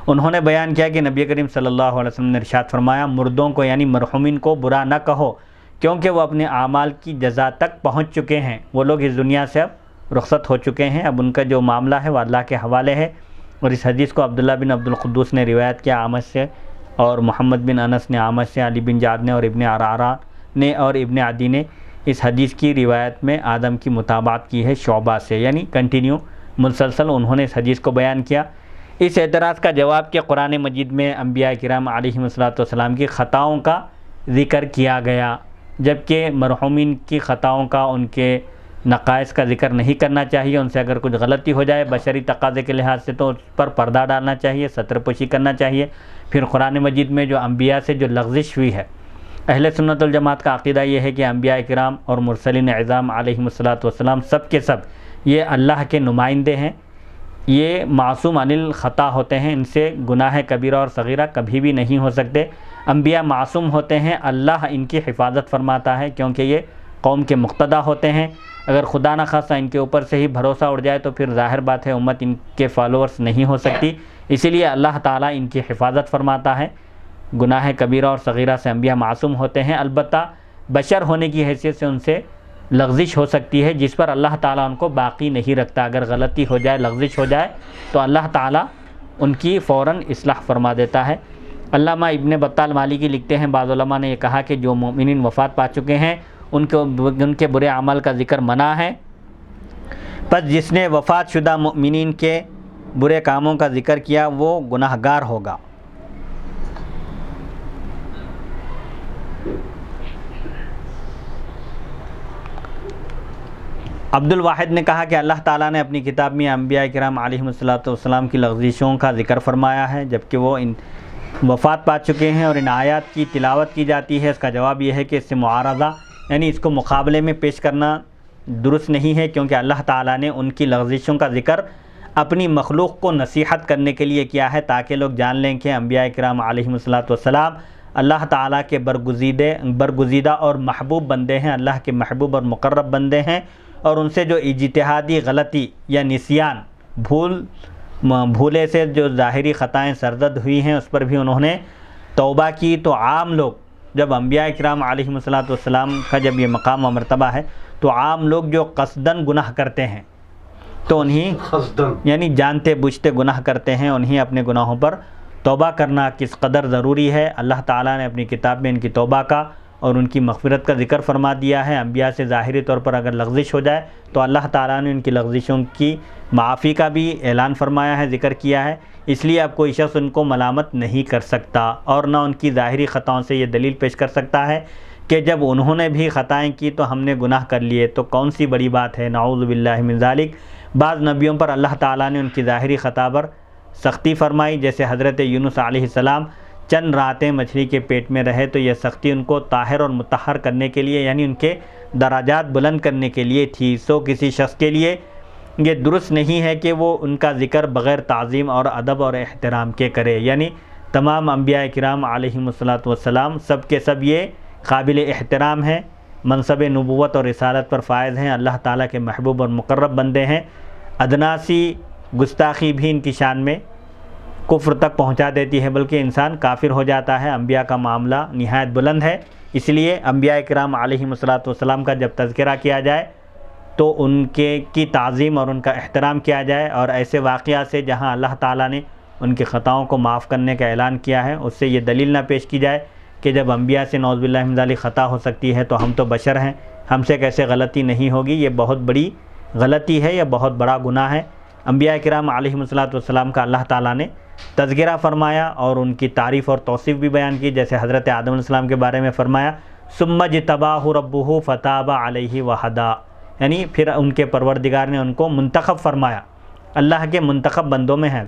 انہوں نے بیان کیا کہ نبی کریم صلی اللہ علیہ وسلم نے ارشاد فرمایا، مردوں کو یعنی مرحومین کو برا نہ کہو کیونکہ وہ اپنے اعمال کی جزا تک پہنچ چکے ہیں، وہ لوگ اس دنیا سے اب رخصت ہو چکے ہیں، اب ان کا جو معاملہ ہے وہ اللہ کے حوالے ہے۔ اور اس حدیث کو عبداللہ بن عبد القدوس نے روایت کیا اعمش سے، اور محمد بن انس نے اعمش سے، علی بن جعد نے اور ابن عرعرہ نے اور ابن عدی نے اس حدیث کی روایت میں آدم کی متابعت کی ہے شعبہ سے، یعنی کنٹینیو مسلسل انہوں نے اس حدیث کو بیان کیا۔ اس اعتراض کا جواب کہ قرآن مجید میں انبیاء کرام علیہم السلام کی خطاؤں کا ذکر کیا گیا، جبکہ مرحومین کی خطاؤں کا، ان کے نقائص کا ذکر نہیں کرنا چاہیے، ان سے اگر کچھ غلطی ہو جائے بشری تقاضے کے لحاظ سے تو اس پر پردہ ڈالنا چاہیے، ستر پوشی کرنا چاہیے۔ پھر قرآن مجید میں جو انبیاء سے جو لغزش ہوئی ہے، اہل سنت والجماعت کا عقیدہ یہ ہے کہ انبیاء کرام اور مرسلین اعظام علیہم السلام سب کے سب یہ اللہ کے نمائندے ہیں، یہ معصوم عن الخطا ہوتے ہیں، ان سے گناہ کبیرہ اور صغیرہ کبھی بھی نہیں ہو سکتے۔ انبیاء معصوم ہوتے ہیں، اللہ ان کی حفاظت فرماتا ہے کیونکہ یہ قوم کے مقتدی ہوتے ہیں۔ اگر خدا نہ خواستہ ان کے اوپر سے ہی بھروسہ اڑ جائے تو پھر ظاہر بات ہے امت ان کے فالوورز نہیں ہو سکتی، اسی لیے اللہ تعالیٰ ان کی حفاظت فرماتا ہے۔ گناہ کبیرہ اور صغیرہ سے انبیاء معصوم ہوتے ہیں، البتہ بشر ہونے کی حیثیت سے ان سے لغزش ہو سکتی ہے جس پر اللہ تعالیٰ ان کو باقی نہیں رکھتا۔ اگر غلطی ہو جائے، لغزش ہو جائے تو اللہ تعالیٰ ان کی فوراً اصلاح فرما دیتا ہے۔ علامہ ابن بطال مالکی لکھتے ہیں، بعض علماء نے یہ کہا کہ جو مومنین وفات پا چکے ہیں ان کے برے اعمال کا ذکر منع ہے، پس جس نے وفات شدہ مومنین کے برے کاموں کا ذکر کیا وہ گناہ گار ہوگا۔ عبد الواحد نے کہا کہ اللہ تعالیٰ نے اپنی کتاب میں انبیاء کرام علیہم السلام کی لغزشوں کا ذکر فرمایا ہے، جبکہ وہ وفات پا چکے ہیں اور ان آیات کی تلاوت کی جاتی ہے۔ اس کا جواب یہ ہے کہ اس سے معارضہ یعنی اس کو مقابلے میں پیش کرنا درست نہیں ہے، کیونکہ اللہ تعالیٰ نے ان کی لغزشوں کا ذکر اپنی مخلوق کو نصیحت کرنے کے لیے کیا ہے، تاکہ لوگ جان لیں کہ انبیاء کرام علیہم السلام اللہ تعالیٰ کے برگزیدہ اور محبوب بندے ہیں، اللہ کے محبوب اور مقرب بندے ہیں، اور ان سے جو اجتہادی غلطی یا نسیان بھولے سے جو ظاہری خطائیں سرزد ہوئی ہیں اس پر بھی انہوں نے توبہ کی۔ تو عام لوگ جب انبیاء کرام علیہم السلام کا جب یہ مقام و مرتبہ ہے تو عام لوگ جو قصداً گناہ کرتے ہیں تو انہیں یعنی جانتے بوجھتے گناہ کرتے ہیں، انہیں اپنے گناہوں پر توبہ کرنا کس قدر ضروری ہے۔ اللہ تعالیٰ نے اپنی کتاب میں ان کی توبہ کا اور ان کی مغفرت کا ذکر فرما دیا ہے۔ انبیاء سے ظاہری طور پر اگر لغزش ہو جائے تو اللہ تعالیٰ نے ان کی لغزشوں کی معافی کا بھی اعلان فرمایا ہے، ذکر کیا ہے، اس لیے اب کوئی شخص ان کو ملامت نہیں کر سکتا اور نہ ان کی ظاہری خطاؤں سے یہ دلیل پیش کر سکتا ہے کہ جب انہوں نے بھی خطائیں کی تو ہم نے گناہ کر لیے تو کون سی بڑی بات ہے، نعوذ باللہ من ذالک۔ بعض نبیوں پر اللہ تعالیٰ نے ان کی ظاہری خطا پر سختی فرمائی، جیسے حضرت یونس علیہ السلام چند راتیں مچھلی کے پیٹ میں رہے تو یہ سختی ان کو طاہر اور مطہر کرنے کے لیے یعنی ان کے درجات بلند کرنے کے لیے تھی۔ سو کسی شخص کے لیے یہ درست نہیں ہے کہ وہ ان کا ذکر بغیر تعظیم اور ادب اور احترام کے کرے، یعنی تمام انبیاء کرام علیہم السلام سب کے سب یہ قابل احترام ہیں، منصب نبوت اور رسالت پر فائز ہیں، اللہ تعالیٰ کے محبوب اور مقرب بندے ہیں۔ ادنا سی گستاخی بھی ان کی شان میں کفر تک پہنچا دیتی ہے، بلکہ انسان کافر ہو جاتا ہے۔ انبیاء کا معاملہ نہایت بلند ہے، اس لیے انبیاء کرام علیہم السلام کا جب تذکرہ کیا جائے تو ان کی تعظیم اور ان کا احترام کیا جائے، اور ایسے واقعات سے جہاں اللہ تعالیٰ نے ان کی خطاؤں کو معاف کرنے کا اعلان کیا ہے اس سے یہ دلیل نہ پیش کی جائے کہ جب انبیاء سے نعوذ باللہ من ذالک خطا ہو سکتی ہے تو ہم تو بشر ہیں، ہم سے کیسے غلطی نہیں ہوگی۔ یہ بہت بڑی غلطی ہے، یہ بہت بڑا گناہ ہے۔ انبیاء کرام علیہم الصلاۃ کا اللہ تعالیٰ نے تذکرہ فرمایا اور ان کی تعریف اور توصیف بھی بیان کی، جیسے حضرت آدم علیہ السلام کے بارے میں فرمایا ثم اجتباہ ربہ فتاب علیہ وہدی، یعنی پھر ان کے پروردگار نے ان کو منتخب فرمایا، اللہ کے منتخب بندوں میں ہیں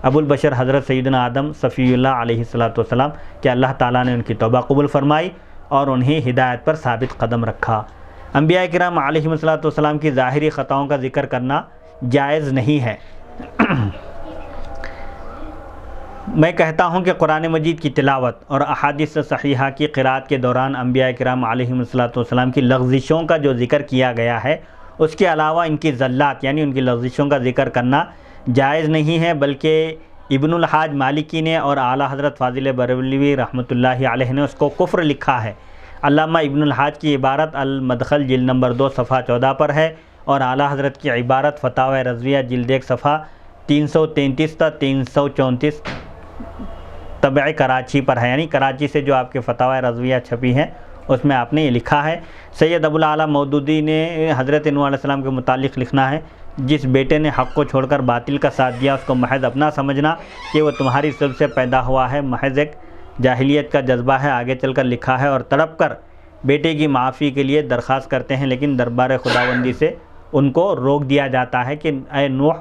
ابو البشر حضرت سیدنا آدم صفی اللہ علیہ السلام کہ اللہ تعالیٰ نے ان کی توبہ قبول فرمائی اور انہیں ہدایت پر ثابت قدم رکھا۔ انبیاء کرام علیہ السلام کی ظاہری خطاؤں کا ذکر کرنا جائز نہیں ہے۔ میں کہتا ہوں کہ قرآن مجید کی تلاوت اور احادیث صحیحہ کی قرأت کے دوران انبیاء کرام علیہ السلام کی لغزشوں کا جو ذکر کیا گیا ہے اس کے علاوہ ان کی زلات یعنی ان کی لغزشوں کا ذکر کرنا جائز نہیں ہے، بلکہ ابن الحاج مالکی نے اور اعلیٰ حضرت فاضل بریلوی رحمۃ اللہ علیہ نے اس کو کفر لکھا ہے۔ علامہ ابن الحاج کی عبارت المدخل جلد نمبر 2 صفحہ 14 پر ہے، اور اعلیٰ حضرت کی عبارت فتاوی رضویہ جلد 1 صفحہ 333 تا 334 طبع کراچی پر ہے، یعنی کراچی سے جو آپ کے فتاوی رضویہ چھپی ہیں اس میں آپ نے یہ لکھا ہے۔ سید ابو الاعلیٰ مودودی نے حضرت نوح علیہ السلام کے متعلق لکھنا ہے، جس بیٹے نے حق کو چھوڑ کر باطل کا ساتھ دیا اس کو محض اپنا سمجھنا کہ وہ تمہاری سب سے پیدا ہوا ہے، محض ایک جاہلیت کا جذبہ ہے۔ آگے چل کر لکھا ہے اور تڑپ کر بیٹے کی معافی کے لیے درخواست کرتے ہیں، لیکن دربار خداوندی سے ان کو روک دیا جاتا ہے کہ اے نوح،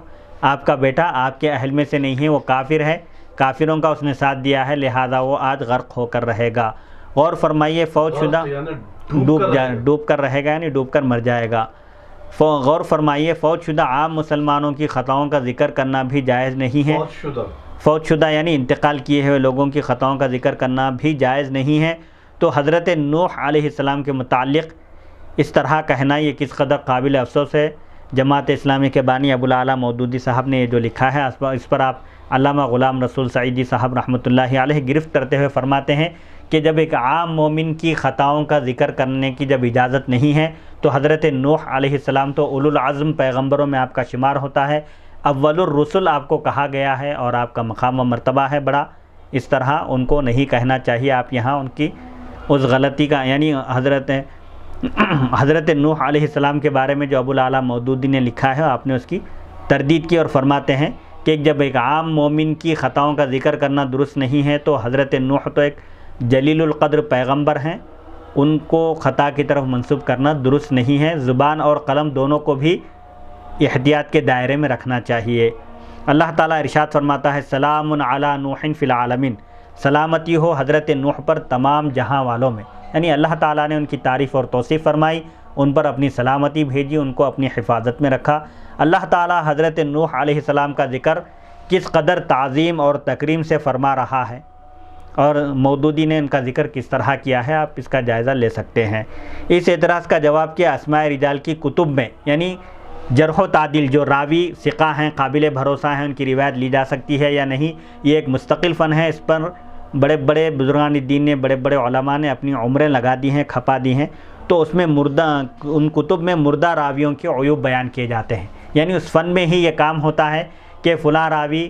آپ کا بیٹا آپ کے اہل میں سے نہیں ہے، وہ کافر ہے، کافروں کا اس نے ساتھ دیا ہے، لہذا وہ آج غرق ہو کر رہے گا۔ غور فرمائیے، فوج شدہ ڈوب کر رہے گا یعنی ڈوب کر مر جائے گا۔ غور فرمائیے، فوج شدہ عام مسلمانوں کی خطاؤں کا ذکر کرنا بھی جائز نہیں ہے۔ فوج شدہ یعنی انتقال کیے ہوئے لوگوں کی خطاؤں کا ذکر کرنا بھی جائز نہیں ہے۔ تو حضرت نوح علیہ السلام کے متعلق اس طرح کہنا یہ کس قدر قابل افسوس ہے۔ جماعت اسلامی کے بانی ابو الاعلیٰ مودودی صاحب نے یہ جو لکھا ہے اس پر آپ علامہ غلام رسول سعیدی صاحب رحمۃ اللہ علیہ گرفت کرتے ہوئے فرماتے ہیں کہ جب ایک عام مومن کی خطاؤں کا ذکر کرنے کی جب اجازت نہیں ہے تو حضرت نوح علیہ السلام تو اولو العزم پیغمبروں میں آپ کا شمار ہوتا ہے، اول الرسل آپ کو کہا گیا ہے اور آپ کا مقام و مرتبہ ہے بڑا، اس طرح ان کو نہیں کہنا چاہیے۔ آپ یہاں ان کی اس غلطی کا یعنی حضرت نوح علیہ السلام کے بارے میں جو ابو الاعلیٰ مودودی نے لکھا ہے آپ نے اس کی تردید کی اور فرماتے ہیں کہ جب ایک عام مومن کی خطاؤں کا ذکر کرنا درست نہیں ہے تو حضرت نوح تو ایک جلیل القدر پیغمبر ہیں، ان کو خطا کی طرف منسوب کرنا درست نہیں ہے۔ زبان اور قلم دونوں کو بھی احتیاط کے دائرے میں رکھنا چاہیے۔ اللہ تعالیٰ ارشاد فرماتا ہے سلام علی نوح فی العالمین، سلامتی ہو حضرت نوح پر تمام جہاں والوں میں، یعنی اللہ تعالیٰ نے ان کی تعریف اور توصیف فرمائی، ان پر اپنی سلامتی بھیجی، ان کو اپنی حفاظت میں رکھا۔ اللہ تعالیٰ حضرت نوح علیہ السلام کا ذکر کس قدر تعظیم اور تکریم سے فرما رہا ہے اور مودودی نے ان کا ذکر کس طرح کیا ہے، آپ اس کا جائزہ لے سکتے ہیں۔ اس اعتراض کا جواب کیا اسماء رجال کی کتب میں، یعنی جرح و تعدیل، جو راوی ثقہ ہیں قابل بھروسہ ہیں ان کی روایت لی جا سکتی ہے یا نہیں، یہ ایک مستقل فن ہے، اس پر بڑے بڑے بزرگان دین نے، بڑے بڑے علماء نے اپنی عمریں لگا دی ہیں، کھپا دی ہیں، تو اس میں ان کتب میں مردہ راویوں کے عیوب بیان کیے جاتے ہیں، یعنی اس فن میں ہی یہ کام ہوتا ہے کہ فلاں راوی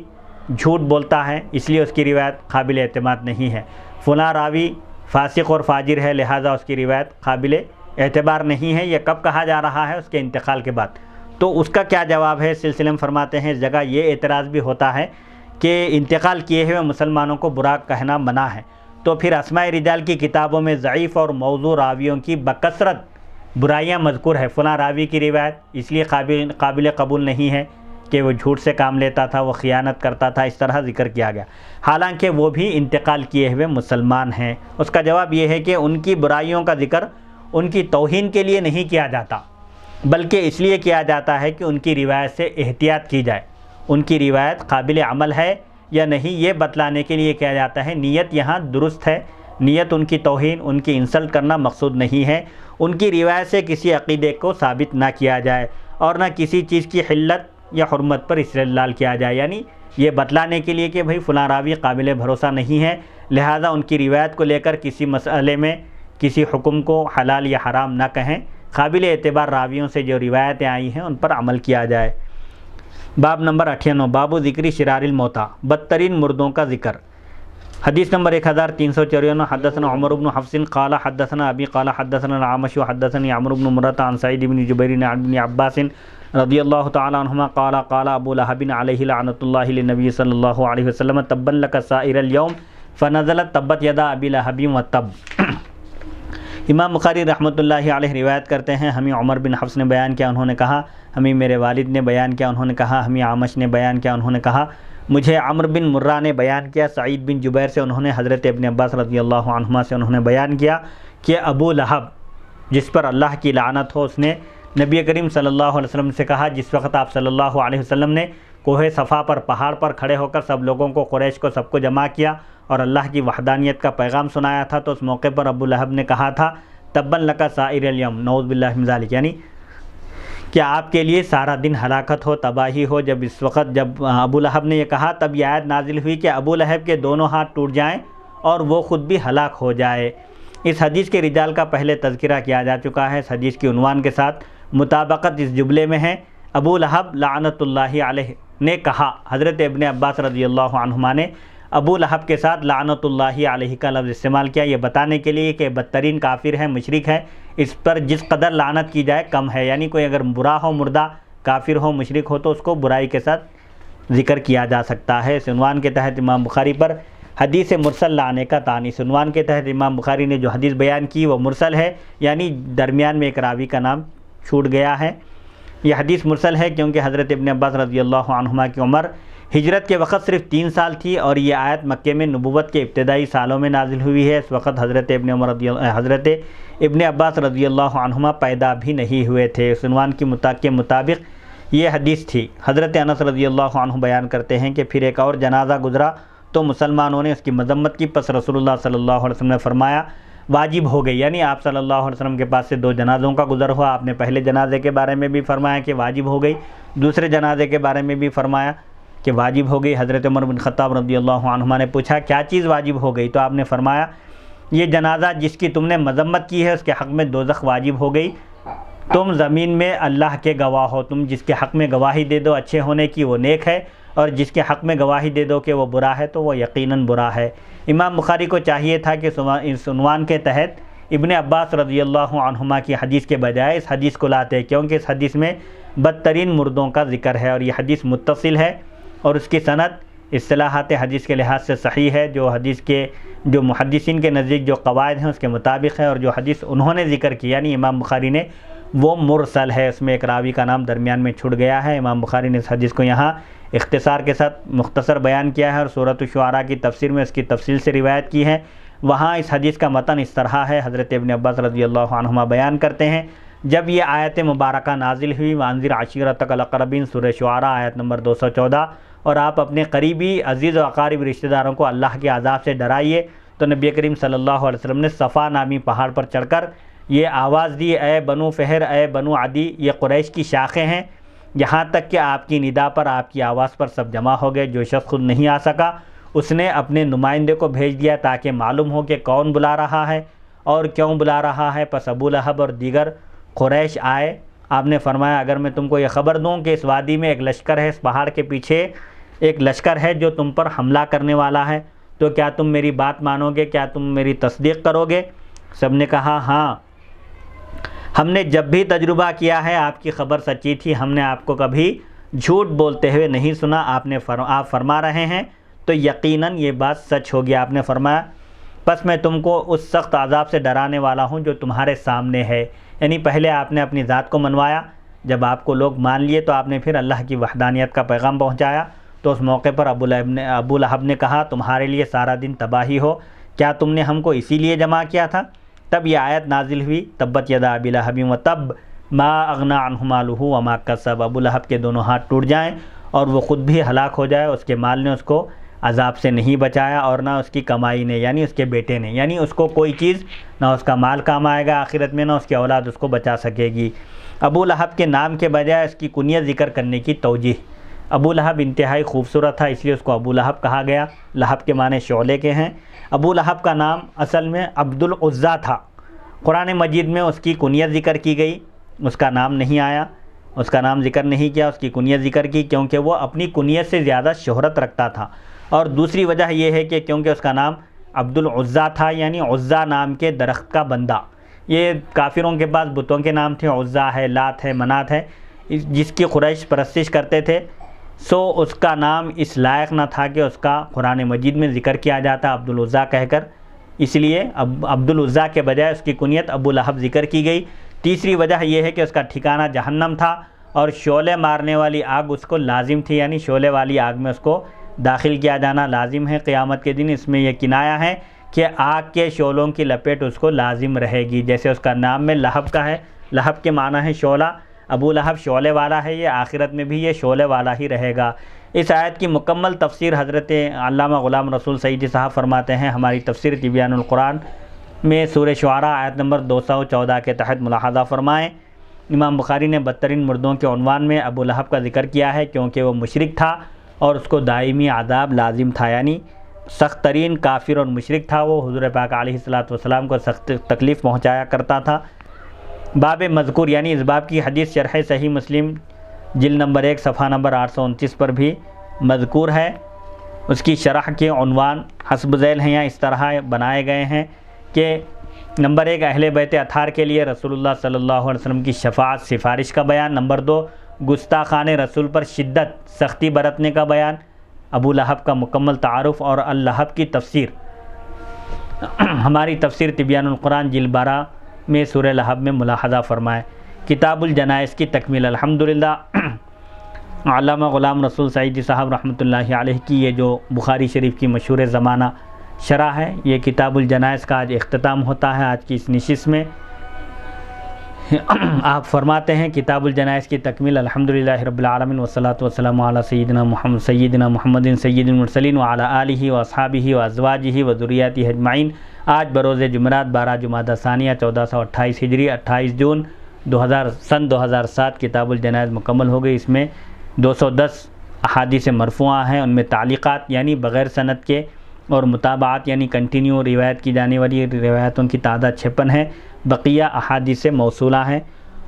جھوٹ بولتا ہے اس لیے اس کی روایت قابل اعتماد نہیں ہے، فلاں راوی فاسق اور فاجر ہے لہذا اس کی روایت قابل اعتبار نہیں ہے۔ یہ کب کہا جا رہا ہے؟ اس کے انتقال کے بعد۔ تو اس کا کیا جواب ہے؟ سلسلے میں فرماتے ہیں اس جگہ یہ اعتراض بھی ہوتا ہے کہ انتقال کیے ہوئے مسلمانوں کو برا کہنا منع ہے، تو پھر اسماء رجال کی کتابوں میں ضعیف اور موضوع راویوں کی بکثرت برائیاں مذکور ہے، فلاں راوی کی روایت اس لیے قابل قبول نہیں ہے کہ وہ جھوٹ سے کام لیتا تھا، وہ خیانت کرتا تھا، اس طرح ذکر کیا گیا، حالانکہ وہ بھی انتقال کیے ہوئے مسلمان ہیں۔ اس کا جواب یہ ہے کہ ان کی برائیوں کا ذکر ان کی توہین کے لیے نہیں کیا جاتا، بلکہ اس لیے کیا جاتا ہے کہ ان کی روایت سے احتیاط کی جائے، ان کی روایت قابل عمل ہے یا نہیں یہ بتلانے کے لیے کیا جاتا ہے۔ نیت یہاں درست ہے، نیت ان کی توہین، ان کی انسلٹ کرنا مقصود نہیں ہے، ان کی روایت سے کسی عقیدے کو ثابت نہ کیا جائے اور نہ کسی چیز کی حلت یا حرمت پر استدلال کیا جائے، یعنی یہ بتلانے کے لیے کہ بھئی فلاں راوی قابل بھروسہ نہیں ہے لہذا ان کی روایت کو لے کر کسی مسئلے میں کسی حکم کو حلال یا حرام نہ کہیں، قابل اعتبار راویوں سے جو روایتیں آئی ہیں ان پر عمل کیا جائے۔ باب نمبر 98، باب ذکری شرار الموتا، بدترین مردوں کا ذکر۔ حدیث نمبر 1354، حدثنا عمر بن حفص قال حدثنا ابی قال حدثنا العامش حدثني عمرو بن مرة عن سعید بن جبیر عن ابن عباس رضی اللہ تعالی عنہما قال قال ابو لہب علیہ لعنۃ اللہ للنبی صلی اللہ علیہ وسلم تبا لک سائر اليوم فنزلت تبت یدا ابی لہب وتب۔ امام بخاری رحمۃ اللہ علیہ روایت کرتے ہیں، ہمیں عمر بن حفص نے بیان کیا، انہوں نے کہا ہمیں میرے والد نے بیان کیا، انہوں نے کہا ہمیں عامش نے بیان کیا، انہوں نے کہا مجھے عمرو بن مرہ نے بیان کیا، سعید بن جبیر سے انہوں نے حضرت ابن عباس رضی اللہ عنہما سے انہوں نے بیان کیا کہ ابو لہب جس پر اللہ کی لعنت ہو، اس نے نبی کریم صلی اللہ علیہ وسلم سے کہا جس وقت آپ صلی اللہ علیہ وسلم نے کوہ صفا پر پہاڑ پر کھڑے ہو کر سب لوگوں کو، قریش کو سب کو جمع کیا اور اللہ کی وحدانیت کا پیغام سنایا تھا، تو اس موقع پر ابو لہب نے کہا تھا تبن لک سائر الیوم، نعوذ باللہ من ذالک، یعنی کہ آپ کے لیے سارا دن ہلاکت ہو، تباہی ہو۔ جب ابو لہب نے یہ کہا تب یہ آیت نازل ہوئی کہ ابو لہب کے دونوں ہاتھ ٹوٹ جائیں اور وہ خود بھی ہلاک ہو جائے۔ اس حدیث کے رجال کا پہلے تذکرہ کیا جا چکا ہے۔ اس حدیث کی عنوان کے ساتھ مطابقت اس جملے میں ہے، ابو لہب لعنت اللہ علیہ نے کہا، حضرت ابن عباس رضی اللہ عنہما نے ابو لہب کے ساتھ لعنت اللہ علیہ کا لفظ استعمال کیا، یہ بتانے کے لیے کہ بدترین کافر ہے، مشرک ہے، اس پر جس قدر لعنت کی جائے کم ہے، یعنی کوئی اگر برا ہو، مردہ کافر ہو، مشرک ہو تو اس کو برائی کے ساتھ ذکر کیا جا سکتا ہے۔ اس عنوان کے تحت امام بخاری پر حدیث مرسل لانے کا تعین، اس عنوان کے تحت امام بخاری نے جو حدیث بیان کی وہ مرسل ہے، یعنی درمیان میں ایک راوی کا نام چھوٹ گیا ہے۔ یہ حدیث مرسل ہے کیونکہ حضرت ابن عباس رضی اللہ عنہما کی عمر ہجرت کے وقت صرف 3 سال تھی اور یہ آیت مکے میں نبوت کے ابتدائی سالوں میں نازل ہوئی ہے۔ اس وقت حضرت ابن عباس رضی اللہ عنہما پیدا بھی نہیں ہوئے تھے۔ اس عنوان کے مطابق یہ حدیث تھی۔ حضرت انس رضی اللہ عنہ بیان کرتے ہیں کہ پھر ایک اور جنازہ گزرا تو مسلمانوں نے اس کی مذمت کی، پس رسول اللہ صلی اللہ علیہ وسلم نے فرمایا واجب ہو گئی، یعنی آپ صلی اللہ علیہ وسلم کے پاس سے 2 جنازوں کا گزر ہوا، آپ نے پہلے جنازے کے بارے میں بھی فرمایا کہ واجب ہو گئی، دوسرے جنازے کے بارے میں بھی فرمایا کہ واجب ہو گئی۔ حضرت عمر بن خطاب رضی اللہ عنہما نے پوچھا کیا چیز واجب ہو گئی، تو آپ نے فرمایا یہ جنازہ جس کی تم نے مذمت کی ہے اس کے حق میں دوزخ واجب ہو گئی، تم زمین میں اللہ کے گواہ ہو، تم جس کے حق میں گواہی دے دو اچھے ہونے کی وہ نیک ہے، اور جس کے حق میں گواہی دے دو کہ وہ برا ہے تو وہ یقیناً برا ہے۔ امام بخاری کو چاہیے تھا کہ اس عنوان کے تحت ابن عباس رضی اللہ عنہما کی حدیث کے بجائے اس حدیث کو لاتے، کیونکہ اس حدیث میں بدترین مردوں کا ذکر ہے اور یہ حدیث متصل ہے اور اس کی سند اصطلاحات حدیث کے لحاظ سے صحیح ہے، جو محدثین کے نزدیک جو قواعد ہیں اس کے مطابق ہے، اور جو حدیث انہوں نے ذکر کی یعنی امام بخاری نے وہ مرسل ہے، اس میں ایک راوی کا نام درمیان میں چھوٹ گیا ہے۔ امام بخاری نے اس حدیث کو یہاں اختصار کے ساتھ مختصر بیان کیا ہے اور سورۃ الشعراء کی تفسیر میں اس کی تفصیل سے روایت کی ہے۔ وہاں اس حدیث کا متن اس طرح ہے، حضرت ابن عباس رضی اللہ عنہما بیان کرتے ہیں جب یہ آیت مبارکہ نازل ہوئی وانذر عشیرتک الاقربین، سورہ شعراء آیت نمبر 214، اور آپ اپنے قریبی عزیز و اقارب رشتہ داروں کو اللہ کے عذاب سے ڈرائیے، تو نبی کریم صلی اللہ علیہ وسلم نے صفا نامی پہاڑ پر چڑھ کر یہ آواز دی، اے بنو فہر، اے بنو عدی، یہ قریش کی شاخیں ہیں، یہاں تک کہ آپ کی ندا پر، آپ کی آواز پر سب جمع ہو گئے۔ جو شخص خود نہیں آ سکا اس نے اپنے نمائندے کو بھیج دیا تاکہ معلوم ہو کہ کون بلا رہا ہے اور کیوں بلا رہا ہے۔ پس ابو لہب اور دیگر قریش آئے، آپ نے فرمایا اگر میں تم کو یہ خبر دوں کہ اس وادی میں ایک لشکر ہے، اس پہاڑ کے پیچھے ایک لشکر ہے جو تم پر حملہ کرنے والا ہے، تو کیا تم میری بات مانو گے، کیا تم میری تصدیق کرو گے؟ سب نے کہا ہاں، ہم نے جب بھی تجربہ کیا ہے آپ کی خبر سچی تھی، ہم نے آپ کو کبھی جھوٹ بولتے ہوئے نہیں سنا، آپ فرما رہے ہیں تو یقیناً یہ بات سچ ہوگی۔ آپ نے فرمایا پس میں تم کو اس سخت عذاب سے ڈرانے والا ہوں جو تمہارے سامنے ہے، یعنی پہلے آپ نے اپنی ذات کو منوایا، جب آپ کو لوگ مان لیے تو آپ نے پھر اللہ کی وحدانیت کا پیغام پہنچایا، تو اس موقع پر ابو لہب نے کہا تمہارے لیے سارا دن تباہی ہو، کیا تم نے ہم کو اسی لیے جمع کیا تھا؟ تب یہ آیت نازل ہوئی، تبت یدا ابی لہب وتب ما اغنی عنہ مالہ وما کسب، ابو لہب کے دونوں ہاتھ ٹوٹ جائیں اور وہ خود بھی ہلاک ہو جائے، اس کے مال نے اس کو عذاب سے نہیں بچایا اور نہ اس کی کمائی نے، یعنی اس کے بیٹے نے، یعنی اس کو کوئی چیز، نہ اس کا مال کام آئے گا آخرت میں، نہ اس کی اولاد اس کو بچا سکے گی۔ ابو لہب کے نام کے بجائے اس کی کنیت ذکر کرنے کی توجیہ، ابو لہب انتہائی خوبصورت تھا اس لیے اس کو ابو لہب کہا گیا، لہب کے معنی شعلے کے ہیں۔ ابو لہب کا نام اصل میں عبد العزیٰ تھا، قرآن مجید میں اس کی کنیت ذکر کی گئی، اس کا نام نہیں آیا، اس کا نام ذکر نہیں کیا، اس کی کنیت ذکر کی کیونکہ وہ اپنی کنیت سے زیادہ شہرت رکھتا تھا۔ اور دوسری وجہ یہ ہے کہ کیونکہ اس کا نام عبد العزیٰ تھا، یعنی عزیٰ نام کے درخت کا بندہ۔ یہ کافروں کے پاس بتوں کے نام تھے، عزیٰ ہے، لات ہے، منات ہے، جس کی قریش پرستش کرتے تھے، سو اس کا نام اس لائق نہ تھا کہ اس کا قرآن مجید میں ذکر کیا جاتا عبد العزیٰ کہہ کر، اس لیے عبد العزیٰ کے بجائے اس کی کنیت ابو لہب ذکر کی گئی۔ تیسری وجہ یہ ہے کہ اس کا ٹھکانہ جہنم تھا اور شعلے مارنے والی آگ اس کو لازم تھی، یعنی شعلے والی آگ میں اس کو داخل کیا جانا لازم ہے قیامت کے دن۔ اس میں یہ کنایا ہے کہ آگ کے شعلوں کی لپیٹ اس کو لازم رہے گی، جیسے اس کا نام میں لہب کا ہے، لہب کے معنی ہے شعلہ، ابو لہب شعلے والا ہے، یہ آخرت میں بھی یہ شعلے والا ہی رہے گا۔ اس آیت کی مکمل تفسیر حضرت علامہ غلام رسول سعیدی صاحب فرماتے ہیں ہماری تفسیر تبیان القرآن میں سورہ شعراء آیت نمبر 214 کے تحت ملاحظہ فرمائیں۔ امام بخاری نے بدترین مردوں کے عنوان میں ابو لہب کا ذکر کیا ہے کیونکہ وہ مشرک تھا اور اس کو دائمی عذاب لازم تھا، یعنی سخت ترین کافر اور مشرک تھا وہ، حضور پاک علیہ الصلوۃ کو سخت تکلیف پہنچایا کرتا تھا۔ باب مذکور یعنی اس باب کی حدیث شرح صحیح مسلم جلد نمبر 1 صفحہ نمبر 829 پر بھی مذکور ہے۔ اس کی شرح کے عنوان حسب ذیل ہیں یا اس طرح بنائے گئے ہیں کہ نمبر 1 اہل بیت اطہار کے لیے رسول اللہ صلی اللہ علیہ وسلم کی شفاعت سفارش کا بیان، نمبر 2 گستاخان رسول پر شدت سختی برتنے کا بیان، ابو لہب کا مکمل تعارف اور اللہب کی تفسیر۔ ہماری تفسیر تبیان القرآن جلد 12 میں سورہ لہب میں ملاحظہ فرمائے۔ کتاب الجنائز کی تکمیل الحمدللہ علامہ غلام رسول سعیدی صاحب رحمۃ اللہ علیہ کی یہ جو بخاری شریف کی مشہور زمانہ شرح ہے، یہ کتاب الجنائز کا آج اختتام ہوتا ہے آج کی اس نشست میں۔ آپ فرماتے ہیں کتاب الجنائز کی تکمیل الحمدللہ رب العالمین والصلاۃ والسلام علی سیدنا محمد سید المرسلین وعلی آلہ واصحابہ وازواجہ وذریاتہ اجمعین۔ آج بروز جمعرات 12 جمادی ثانیہ 1428 ہجری 28 جون 2007 کتاب الجنائز مکمل ہو گئی۔ اس میں 210 احادیث مرفوعہ ہیں، ان میں تعلیقات یعنی بغیر سند کے اور متابعات یعنی کنٹینیو روایت کی جانے والی روایتوں کی تعداد 56 ہے، بقیہ احادیث موصولہ ہیں،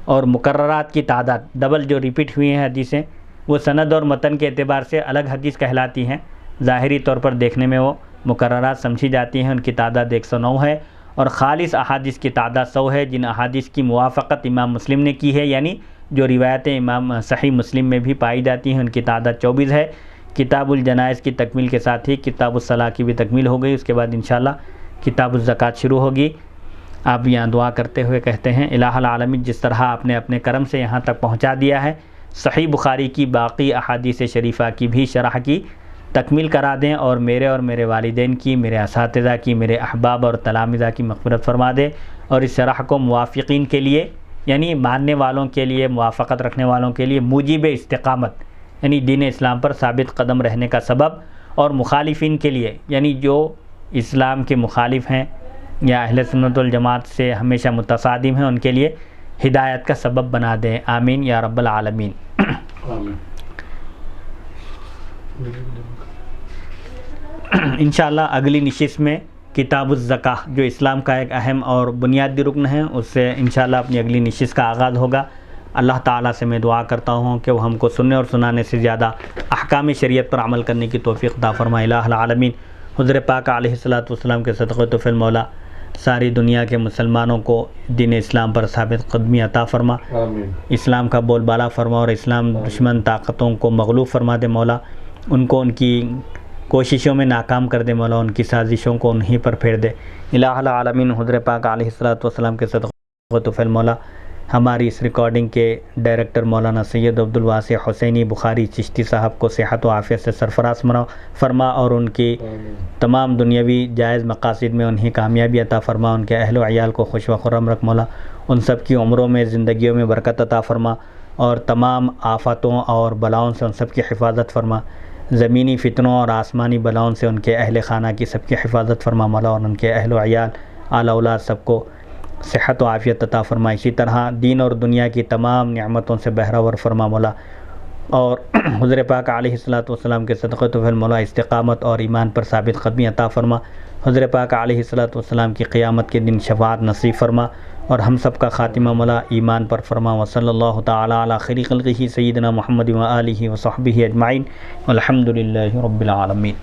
اور مکررات کی تعداد ڈبل جو ریپیٹ ہوئی ہیں حدیثیں وہ سند اور متن کے اعتبار سے الگ حدیث کہلاتی ہیں، ظاہری طور پر دیکھنے میں وہ مکررات سمجھی جاتی ہیں، ان کی تعداد 109 ہے، اور خالص احادیث کی تعداد 100 ہے جن احادیث کی موافقت امام مسلم نے کی ہے، یعنی جو روایتیں امام صحیح مسلم میں بھی پائی جاتی ہیں ان کی تعداد 24 ہے۔ کتاب الجنائز کی تکمیل کے ساتھ ہی کتاب الصلاۃ کی بھی تکمیل ہو گئی، اس کے بعد انشاءاللہ کتاب الزکوٰۃ شروع ہوگی۔ آپ یہاں دعا کرتے ہوئے کہتے ہیں الہ العالمین جس طرح آپ نے اپنے کرم سے یہاں تک پہنچا دیا ہے، صحیح بخاری کی باقی احادیث شریفہ کی بھی شرح کی تکمیل کرا دیں، اور میرے والدین کی، میرے اساتذہ کی، میرے احباب اور تلامذہ کی مغفرت فرما دے، اور اس شرح کو موافقین کے لیے یعنی ماننے والوں کے لیے، موافقت رکھنے والوں کے لیے موجب استقامت یعنی دین اسلام پر ثابت قدم رہنے کا سبب، اور مخالفین کے لیے یعنی جو اسلام کے مخالف ہیں یا اہل سنت والجماعت سے ہمیشہ متصادم ہیں ان کے لیے ہدایت کا سبب بنا دیں، آمین یا رب العالمین۔ آمین۔ انشاءاللہ اگلی نشست میں کتاب الزکاۃ جو اسلام کا ایک اہم اور بنیادی رکن ہے، اس سے انشاءاللہ اپنی اگلی نشست کا آغاز ہوگا۔ اللہ تعالیٰ سے میں دعا کرتا ہوں کہ وہ ہم کو سننے اور سنانے سے زیادہ احکام شریعت پر عمل کرنے کی توفیق عطا فرمائے۔ الہ العالمین حضور پاک علیہ الصلوۃ کے صدقہ تو فل مولا ساری دنیا کے مسلمانوں کو دین اسلام پر ثابت قدمی عطا فرما، آمین۔ اسلام کا بول بالا فرما، اور اسلام دشمن طاقتوں کو مغلوب فرما دے مولا، ان کو ان کی کوششوں میں ناکام کر دے مولا، ان کی سازشوں کو انہیں پر پھیر دے۔ الہ العالمین حضور پاک علیہ الصلوۃ کے صدقہ تو فل مولا ہماری اس ریکارڈنگ کے ڈائریکٹر مولانا سید عبدالواسع حسینی بخاری چشتی صاحب کو صحت و عافیت سے سرفراز فرما، اور ان کی تمام دنیاوی جائز مقاصد میں انہیں کامیابی عطا فرما، ان کے اہل و عیال کو خوش و خرم رکھ مولا، ان سب کی عمروں میں زندگیوں میں برکت عطا فرما، اور تمام آفتوں اور بلاؤں سے ان سب کی حفاظت فرما، زمینی فتنوں اور آسمانی بلاؤں سے ان کے اہل خانہ کی سب کی حفاظت فرما مولا، اور ان کے اہل و عیال آل اولاد سب کو صحت و عافیت عطا فرما، اسی طرح دین اور دنیا کی تمام نعمتوں سے بہرہ ور فرما مولا، اور حضور پاک علیہ الصلوۃ والسلام کے صدقہ فعل مولا استقامت اور ایمان پر ثابت قدمی عطا فرما، حضور پاک علیہ الصلوۃ والسلام کی قیامت کے دن شفاعت نصیب فرما، اور ہم سب کا خاتمہ مولا ایمان پر فرما۔ وصلی اللہ تعالی علی خیر خلقہ سیدنا محمد و آلہ و صحبہ اجمعین، والحمد للہ رب العالمین۔